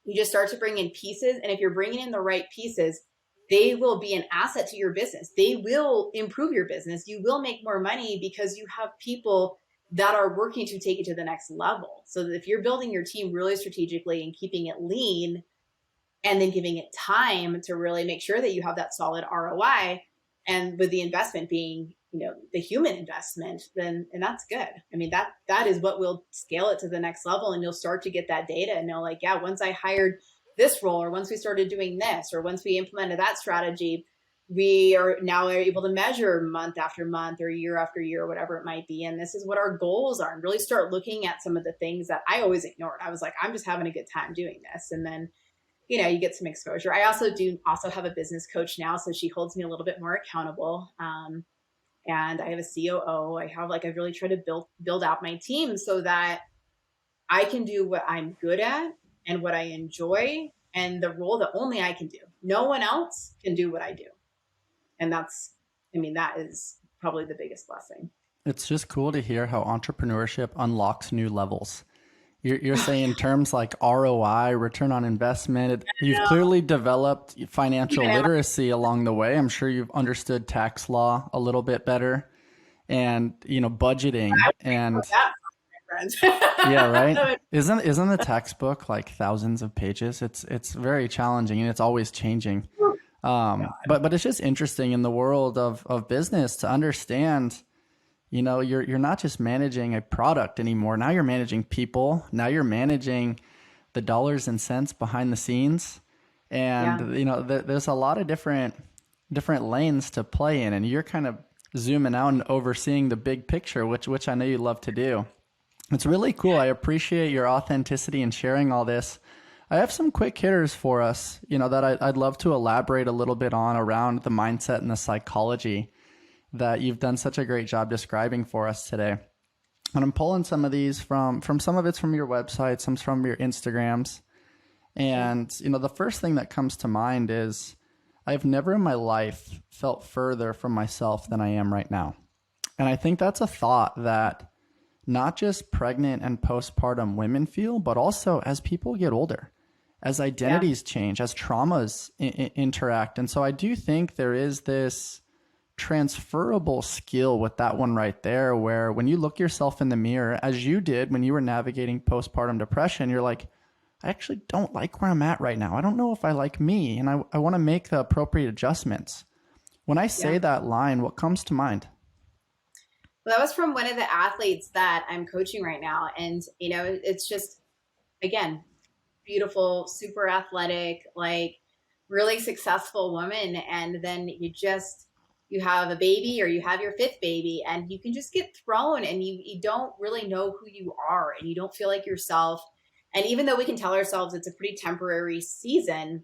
you just start to bring in pieces. And if you're bringing in the right pieces, they will be an asset to your business. They will improve your business. You will make more money because you have people that are working to take it to the next level. So that if you're building your team really strategically and keeping it lean, and then giving it time to really make sure that you have that solid ROI, and with the investment being, the human investment, then, and that's good. I mean, that is what will scale it to the next level. And you'll start to get that data and know, like, yeah, once I hired this role, or once we started doing this, or once we implemented that strategy, we are now able to measure month after month or year after year, whatever it might be. And this is what our goals are, and really start looking at some of the things that I always ignored. I was like, I'm just having a good time doing this. And then, you get some exposure. I also have a business coach now, so she holds me a little bit more accountable. And I have a COO. I've really tried to build out my team so that I can do what I'm good at and what I enjoy and the role that only I can do. No one else can do what I do. And that's, I mean, that is probably the biggest blessing. It's just cool to hear how entrepreneurship unlocks new levels. You're saying terms like ROI, return on investment. You've clearly developed financial literacy along the way. I'm sure you've understood tax law a little bit better, and budgeting and yeah, right. Isn't the textbook like thousands of pages? It's very challenging and it's always changing. But it's just interesting in the world of business to understand. You're not just managing a product anymore. Now you're managing people. Now you're managing the dollars and cents behind the scenes. And, there's a lot of different lanes to play in. And you're kind of zooming out and overseeing the big picture, which I know you love to do. It's really cool. I appreciate your authenticity and sharing all this. I have some quick hitters for us, that I'd love to elaborate a little bit on around the mindset and the psychology that you've done such a great job describing for us today. And I'm pulling some of these from some of it's from your website, some from your Instagrams. And, the first thing that comes to mind is I've never in my life felt further from myself than I am right now. And I think that's a thought that not just pregnant and postpartum women feel, but also as people get older, as identities change, as traumas interact. And so I do think there is this transferable skill with that one right there, where when you look yourself in the mirror, as you did when you were navigating postpartum depression, you're like, I actually don't like where I'm at right now. I don't know if I like me, and I want to make the appropriate adjustments. When I say that line, what comes to mind? Well, that was from one of the athletes that I'm coaching right now. And, it's just, again, beautiful, super athletic, like really successful woman. And then you have a baby or you have your fifth baby and you can just get thrown and you don't really know who you are and you don't feel like yourself. And even though we can tell ourselves it's a pretty temporary season,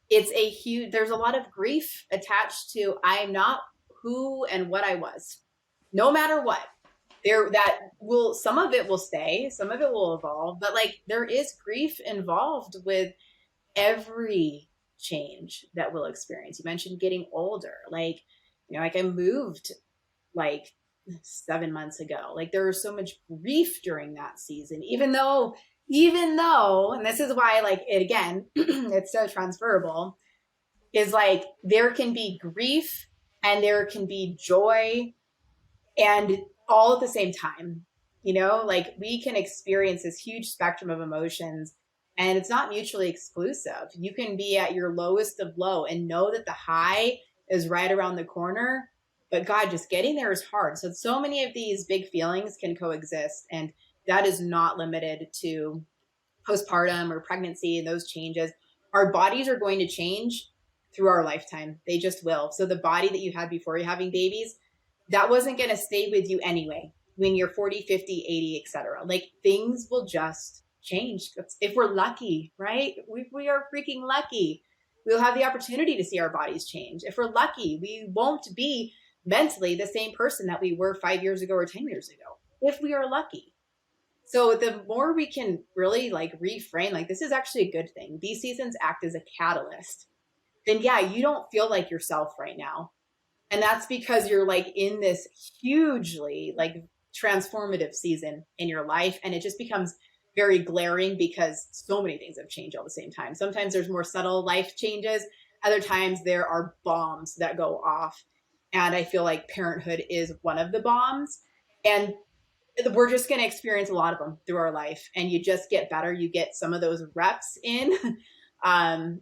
there's a lot of grief attached to I'm not who and what I was, no matter what. Some of it will stay, some of it will evolve, but like there is grief involved with every change that we'll experience. You mentioned getting older, like I moved like 7 months ago. Like there was so much grief during that season, even though, and this is why like it again, it's so transferable, is like there can be grief and there can be joy and all at the same time, like we can experience this huge spectrum of emotions and it's not mutually exclusive. You can be at your lowest of low and know that the high is right around the corner, but God, just getting there is hard. So many of these big feelings can coexist, and that is not limited to postpartum or pregnancy and those changes. Our bodies are going to change through our lifetime. They just will. So the body that you had before you're having babies, that wasn't going to stay with you anyway when you're 40, 50, 80, etc. Like things will just change if we're lucky, right? We are freaking lucky. We'll have the opportunity to see our bodies change. If we're lucky, we won't be mentally the same person that we were 5 years ago or 10 years ago, if we are lucky. So the more we can really like reframe, like this is actually a good thing. These seasons act as a catalyst. Then you don't feel like yourself right now. And that's because you're like in this hugely like transformative season in your life. And it just becomes very glaring because so many things have changed all at the same time. Sometimes there's more subtle life changes. Other times there are bombs that go off. And I feel like parenthood is one of the bombs. And we're just going to experience a lot of them through our life. And you just get better. You get some of those reps in. And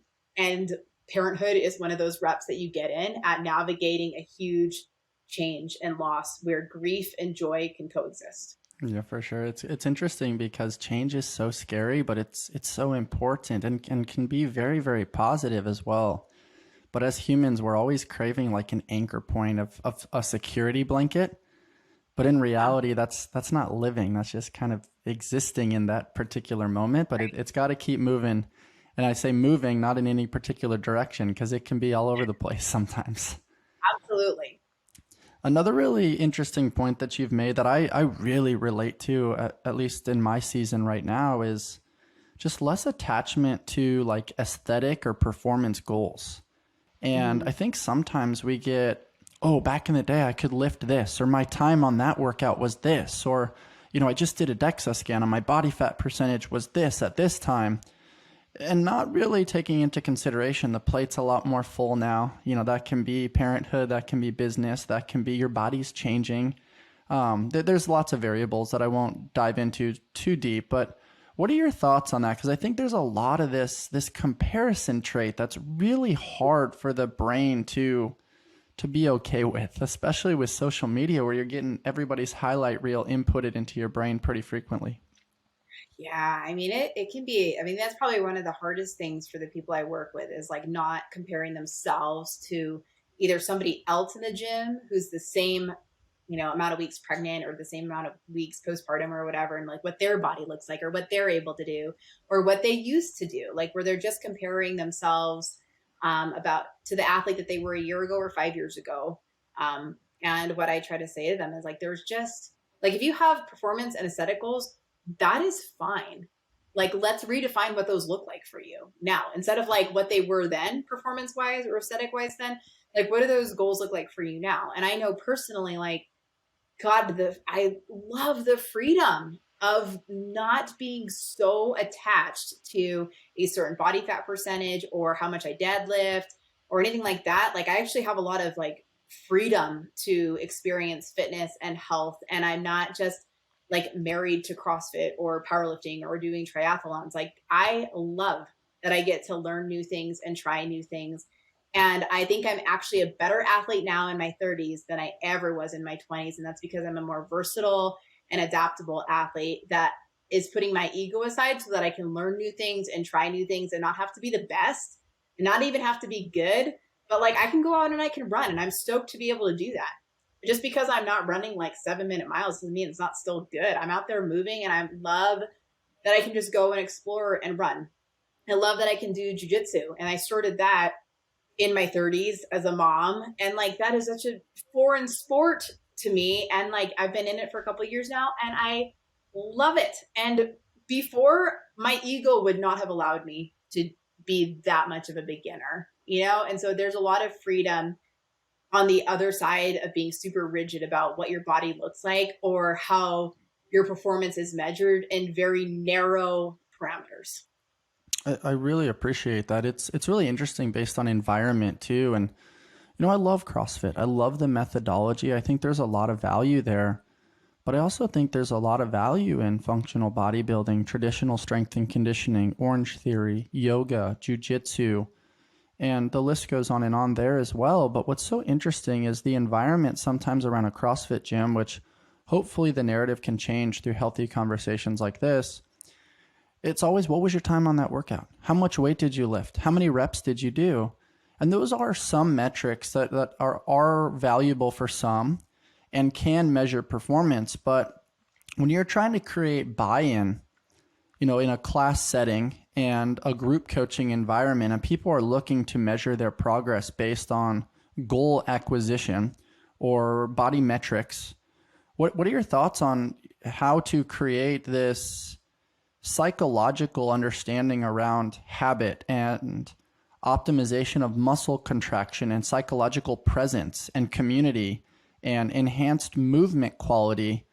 parenthood is one of those reps that you get in at navigating a huge change and loss where grief and joy can coexist. Yeah, for sure. It's interesting because change is so scary, but it's so important and can be very, very positive as well. But as humans, we're always craving like an anchor point of a security blanket. But in reality, that's not living. That's just kind of existing in that particular moment. But it's got to keep moving. And I say moving, not in any particular direction, because it can be all over the place sometimes. Absolutely. Another really interesting point that you've made that I really relate to, at least in my season right now, is just less attachment to like aesthetic or performance goals. And Mm-hmm. I think sometimes we get, oh, back in the day, I could lift this, or my time on that workout was this, or, I just did a DEXA scan and my body fat percentage was this at this time. And not really taking into consideration the plate's a lot more full now. That can be parenthood, that can be business, that can be your body's changing. There's lots of variables that I won't dive into too deep, but what are your thoughts on that? Because I think there's a lot of this comparison trait that's really hard for the brain to be okay with, especially with social media where you're getting everybody's highlight reel inputted into your brain pretty frequently. Yeah, I mean it can be, I mean that's probably one of the hardest things for the people I work with is like not comparing themselves to either somebody else in the gym who's the same, amount of weeks pregnant or the same amount of weeks postpartum or whatever, and like what their body looks like or what they're able to do or what they used to do, like where they're just comparing themselves about to the athlete that they were a year ago or 5 years ago. And what I try to say to them is like there's just like if you have performance and aesthetic goals, that is fine. Like, let's redefine what those look like for you now instead of like what they were then, performance wise or aesthetic wise then. Like, what do those goals look like for you now? And I know personally, like, God, I love the freedom of not being so attached to a certain body fat percentage or how much I deadlift or anything like that. Like, I actually have a lot of like freedom to experience fitness and health. And I'm not just like married to CrossFit or powerlifting or doing triathlons. Like, I love that I get to learn new things and try new things. And I think I'm actually a better athlete now in my 30s than I ever was in my 20s. And that's because I'm a more versatile and adaptable athlete that is putting my ego aside so that I can learn new things and try new things and not have to be the best and not even have to be good. But like I can go out and I can run, and I'm stoked to be able to do that. Just because I'm not running like 7 minute miles doesn't mean it's not still good. I'm out there moving, and I love that I can just go and explore and run. I love that I can do jujitsu, and I started that in my 30s as a mom, and like that is such a foreign sport to me, and like I've been in it for a couple of years now and I love it. And before, my ego would not have allowed me to be that much of a beginner, and so there's a lot of freedom on the other side of being super rigid about what your body looks like or how your performance is measured in very narrow parameters. I really appreciate that. It's really interesting based on environment too. And I love CrossFit. I love the methodology. I think there's a lot of value there. But I also think there's a lot of value in functional bodybuilding, traditional strength and conditioning, Orange Theory, yoga, jujitsu, and the list goes on and on there as well. But what's so interesting is the environment sometimes around a CrossFit gym, which hopefully the narrative can change through healthy conversations like this. It's always, what was your time on that workout? How much weight did you lift? How many reps did you do? And those are some metrics that are valuable for some and can measure performance. But when you're trying to create buy-in, in a class setting and a group coaching environment, and people are looking to measure their progress based on goal acquisition or body metrics, what are your thoughts on how to create this psychological understanding around habit and optimization of muscle contraction and psychological presence and community and enhanced movement quality,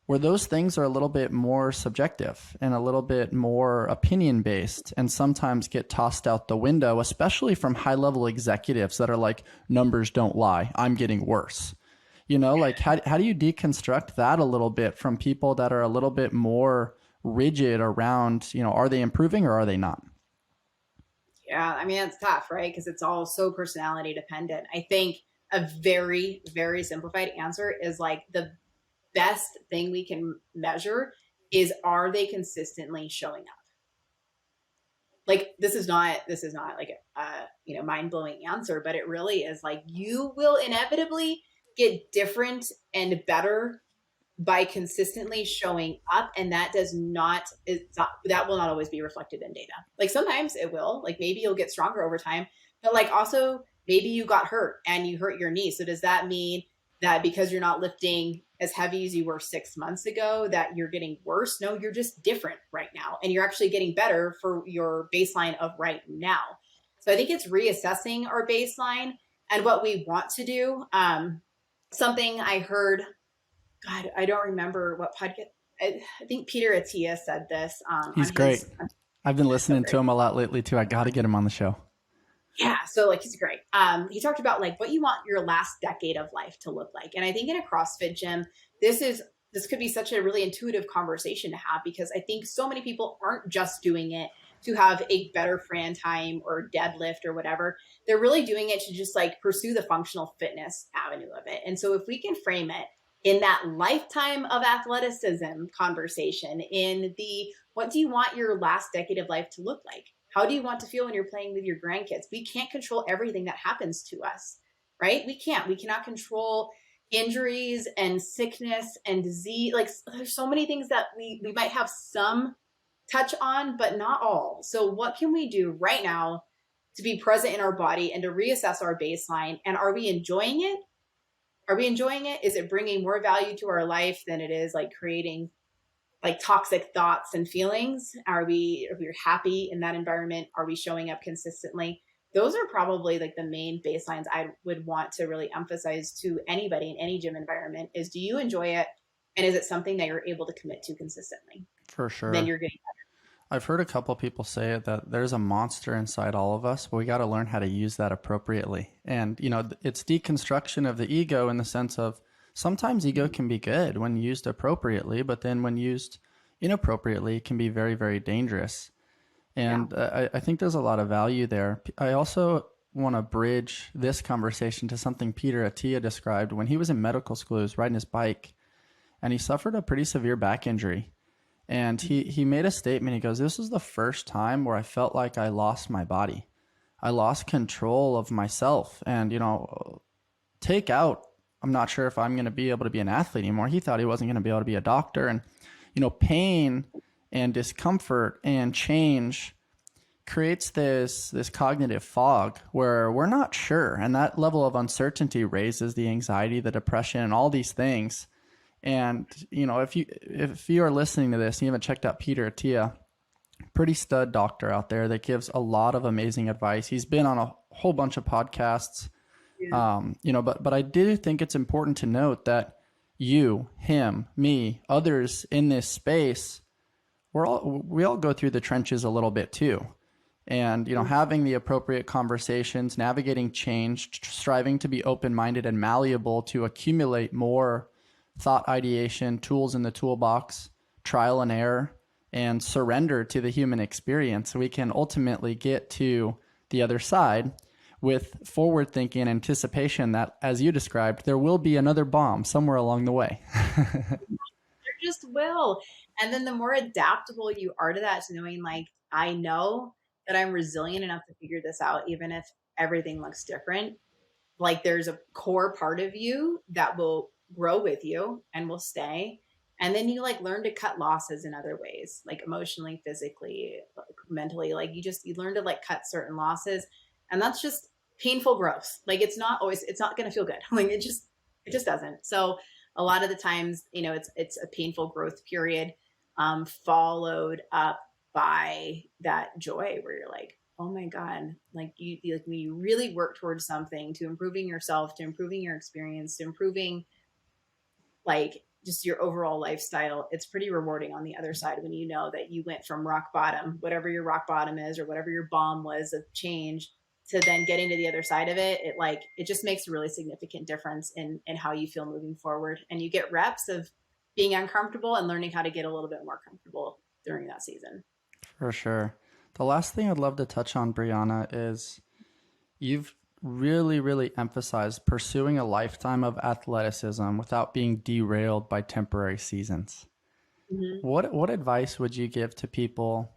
where those things are a little bit more subjective and a little bit more opinion based and sometimes get tossed out the window, especially from high level executives that are like, numbers don't lie, I'm getting worse. Like how do you deconstruct that a little bit from people that are a little bit more rigid around, are they improving or are they not? Yeah, I mean, it's tough, right? Because it's all so personality dependent. I think a very, very simplified answer is like the best thing we can measure is, are they consistently showing up? Like this is not like a mind-blowing answer, but it really is. Like, you will inevitably get different and better by consistently showing up, and that will not always be reflected in data. Like, sometimes it will, like maybe you'll get stronger over time, but like also maybe you got hurt and you hurt your knee, so does that mean that because you're not lifting as heavy as you were 6 months ago, that you're getting worse. No, you're just different right now. And you're actually getting better for your baseline of right now. So I think it's reassessing our baseline and what we want to do. Something I heard, God, I don't remember what podcast. I think Peter Attia said this He's on great. his. I've been So listening to great. him a lot lately too. I got to get him on the show. Yeah, so like he's great. He talked about like what you want your last decade of life to look like, and I think in a CrossFit gym, this could be such a really intuitive conversation to have, because I think so many people aren't just doing it to have a better Fran time or deadlift or whatever. They're really doing it to just like pursue the functional fitness avenue of it. And so if we can frame it in that lifetime of athleticism conversation, in the what do you want your last decade of life to look like? How do you want to feel when you're playing with your grandkids? We can't control everything that happens to us, right? We can't. We cannot control injuries and sickness and disease. Like there's so many things that we might have some touch on, but not all. So what can we do right now to be present in our body and to reassess our baseline? And are we enjoying it? Are we enjoying it? Is it bringing more value to our life than it is like creating like toxic thoughts and feelings? Are we happy in that environment? Are we showing up consistently? Those are probably like the main baselines I would want to really emphasize to anybody in any gym environment is, do you enjoy it? And is it something that you're able to commit to consistently? For Then sure. you're getting I've heard a couple people say it, that there's a monster inside all of us, but we got to learn how to use that appropriately. And, it's deconstruction of the ego in the sense of sometimes ego can be good when used appropriately, but then when used inappropriately, it can be very, very dangerous. And I think there's a lot of value there. I also want to bridge this conversation to something Peter Attia described when he was in medical school. He was riding his bike and he suffered a pretty severe back injury. And he made a statement. He goes, "This was the first time where I felt like I lost my body. I lost control of myself. And, take out, I'm not sure if I'm going to be able to be an athlete anymore." He thought he wasn't going to be able to be a doctor. And, pain and discomfort and change creates this cognitive fog where we're not sure. And that level of uncertainty raises the anxiety, the depression, and all these things. And, if you are listening to this and you haven't checked out Peter Attia, pretty stud doctor out there that gives a lot of amazing advice. He's been on a whole bunch of podcasts, but I do think it's important to note that you, him, me, others in this space, we all go through the trenches a little bit too. And, having the appropriate conversations, navigating change, striving to be open-minded and malleable to accumulate more thought ideation, tools in the toolbox, trial and error, and surrender to the human experience, so we can ultimately get to the other side with forward thinking and anticipation that, as you described, there will be another bomb somewhere along the way. there just will. And then the more adaptable you are to that, to knowing like, I know that I'm resilient enough to figure this out, even if everything looks different. Like there's a core part of you that will grow with you and will stay. And then you like learn to cut losses in other ways, like emotionally, physically, like, mentally. Like you learn to like cut certain losses, and that's just painful growth. Like it's not going to feel good. Like it just doesn't. So a lot of the times, it's a painful growth period, followed up by that joy where you're like, oh my God, like when you really work towards something, to improving yourself, to improving your experience, to improving like just your overall lifestyle, it's pretty rewarding on the other side when you know that you went from rock bottom, whatever your rock bottom is, or whatever your bomb was of change, to then getting to the other side of it. It just makes a really significant difference in how you feel moving forward. And you get reps of being uncomfortable and learning how to get a little bit more comfortable during that season. For sure. The last thing I'd love to touch on, Brianna, is you've really, really emphasized pursuing a lifetime of athleticism without being derailed by temporary seasons. Mm-hmm. What advice would you give to people,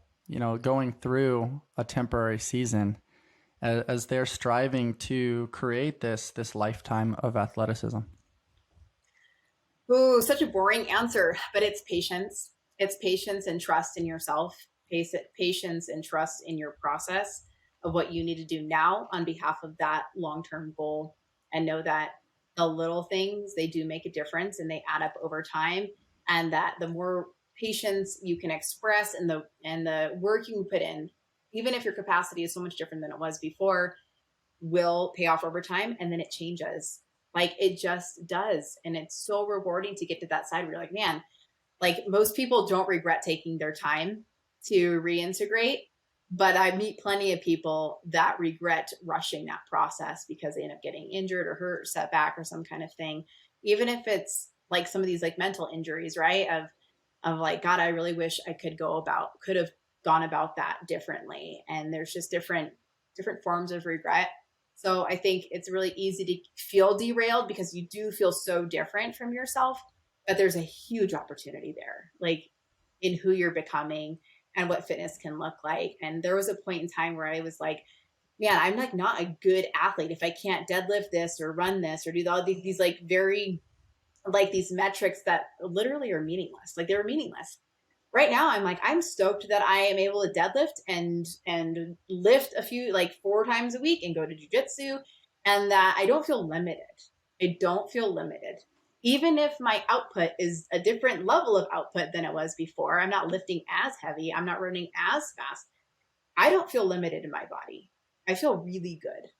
going through a temporary season as they're striving to create this lifetime of athleticism? Ooh, such a boring answer, but it's patience. It's patience and trust in yourself, patience and trust in your process of what you need to do now on behalf of that long-term goal, and know that the little things, they do make a difference and they add up over time. And that the more patience you can express and the work you can put in, even if your capacity is so much different than it was before, will pay off over time. And then it changes. Like it just does. And it's so rewarding to get to that side where you're like, man, like most people don't regret taking their time to reintegrate, but I meet plenty of people that regret rushing that process because they end up getting injured or hurt or set back or some kind of thing. Even if it's like some of these like mental injuries, right? Of like, God, I really wish I could have gone about that differently. And there's just different forms of regret. So I think it's really easy to feel derailed because you do feel so different from yourself, but there's a huge opportunity there, like in who you're becoming and what fitness can look like. And there was a point in time where I was like, man, I'm like not a good athlete if I can't deadlift this or run this or do all these like very like these metrics that literally are meaningless. Like they were meaningless. Right now I'm like, I'm stoked that I am able to deadlift and lift a few, like 4 times a week and go to jujitsu, and that I don't feel limited. I don't feel limited. Even if my output is a different level of output than it was before, I'm not lifting as heavy, I'm not running as fast, I don't feel limited in my body. I feel really good.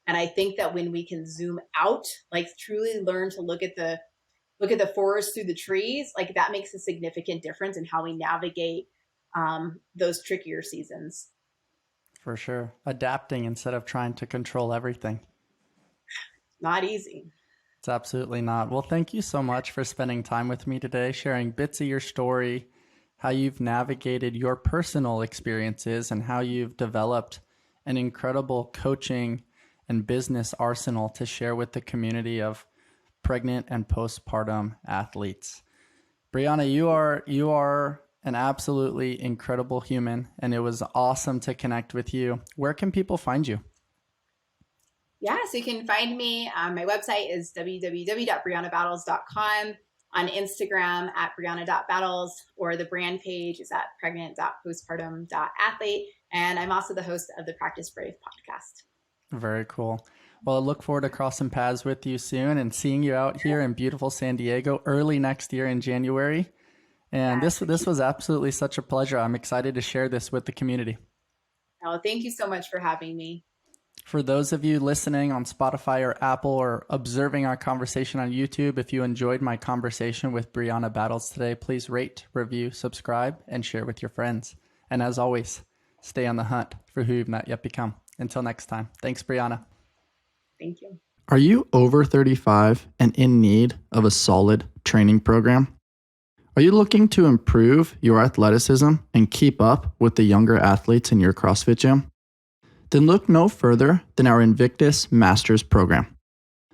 And I think that when we can zoom out, like truly learn to look at the forest through the trees, like that makes a significant difference in how we navigate those trickier seasons. For sure. Adapting instead of trying to control everything. Not easy. It's absolutely not. Well, thank you so much for spending time with me today, sharing bits of your story, how you've navigated your personal experiences, and how you've developed an incredible coaching and business arsenal to share with the community of pregnant and postpartum athletes. Brianna, you are an absolutely incredible human, and it was awesome to connect with you. Where can people find you? Yeah, so you can find me. My website is www.briannabattles.com, on Instagram at brianna.battles, or the brand page is at pregnant.postpartum.athlete. And I'm also the host of the Practice Brave podcast. Very cool. Well, I look forward to crossing paths with you soon and seeing you out here in beautiful San Diego early next year in January. And this was absolutely such a pleasure. I'm excited to share this with the community. Oh, thank you so much for having me. For those of you listening on Spotify or Apple or observing our conversation on YouTube, if you enjoyed my conversation with Brianna Battles today, please rate, review, subscribe, and share with your friends. And as always, stay on the hunt for who you've not yet become. Until next time, thanks, Brianna. Thank you. Are you over 35 and in need of a solid training program? Are you looking to improve your athleticism and keep up with the younger athletes in your CrossFit gym? Then look no further than our Invictus Masters program.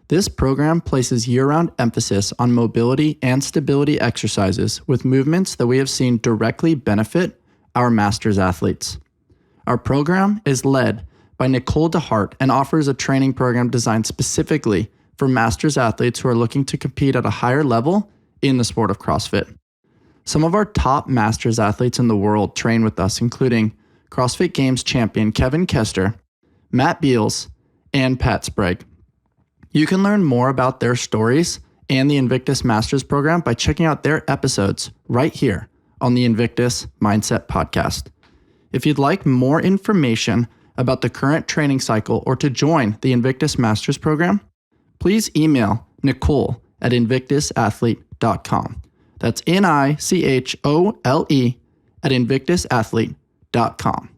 This program places year-round emphasis on mobility and stability exercises with movements that we have seen directly benefit our Masters athletes. Our program is led by Nicole DeHart and offers a training program designed specifically for Masters athletes who are looking to compete at a higher level in the sport of CrossFit. Some of our top Masters athletes in the world train with us, including CrossFit Games champion Kevin Kester, Matt Beals, and Pat Sprague. You can learn more about their stories and the Invictus Masters program by checking out their episodes right here on the Invictus Mindset Podcast. If you'd like more information about the current training cycle or to join the Invictus Masters program, please email Nicole at invictusathlete.com. That's NICHOLE at invictusathlete.com.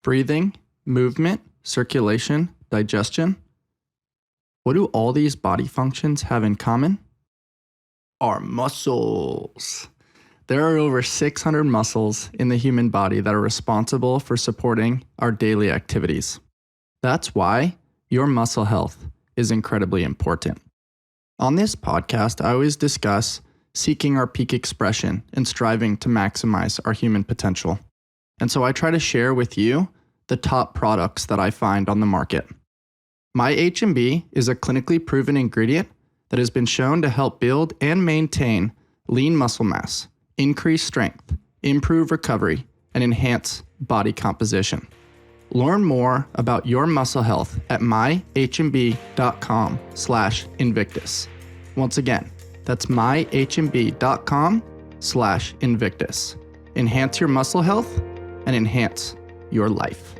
Breathing, movement, circulation, digestion. What do all these body functions have in common? Our muscles. There are over 600 muscles in the human body that are responsible for supporting our daily activities. That's why your muscle health is incredibly important. On this podcast, I always discuss seeking our peak expression and striving to maximize our human potential. And so I try to share with you the top products that I find on the market. My H&B is a clinically proven ingredient that has been shown to help build and maintain lean muscle mass, increase strength, improve recovery, and enhance body composition. Learn more about your muscle health at myhmb.com/Invictus. Once again, that's myhmb.com/Invictus. Enhance your muscle health and enhance your life.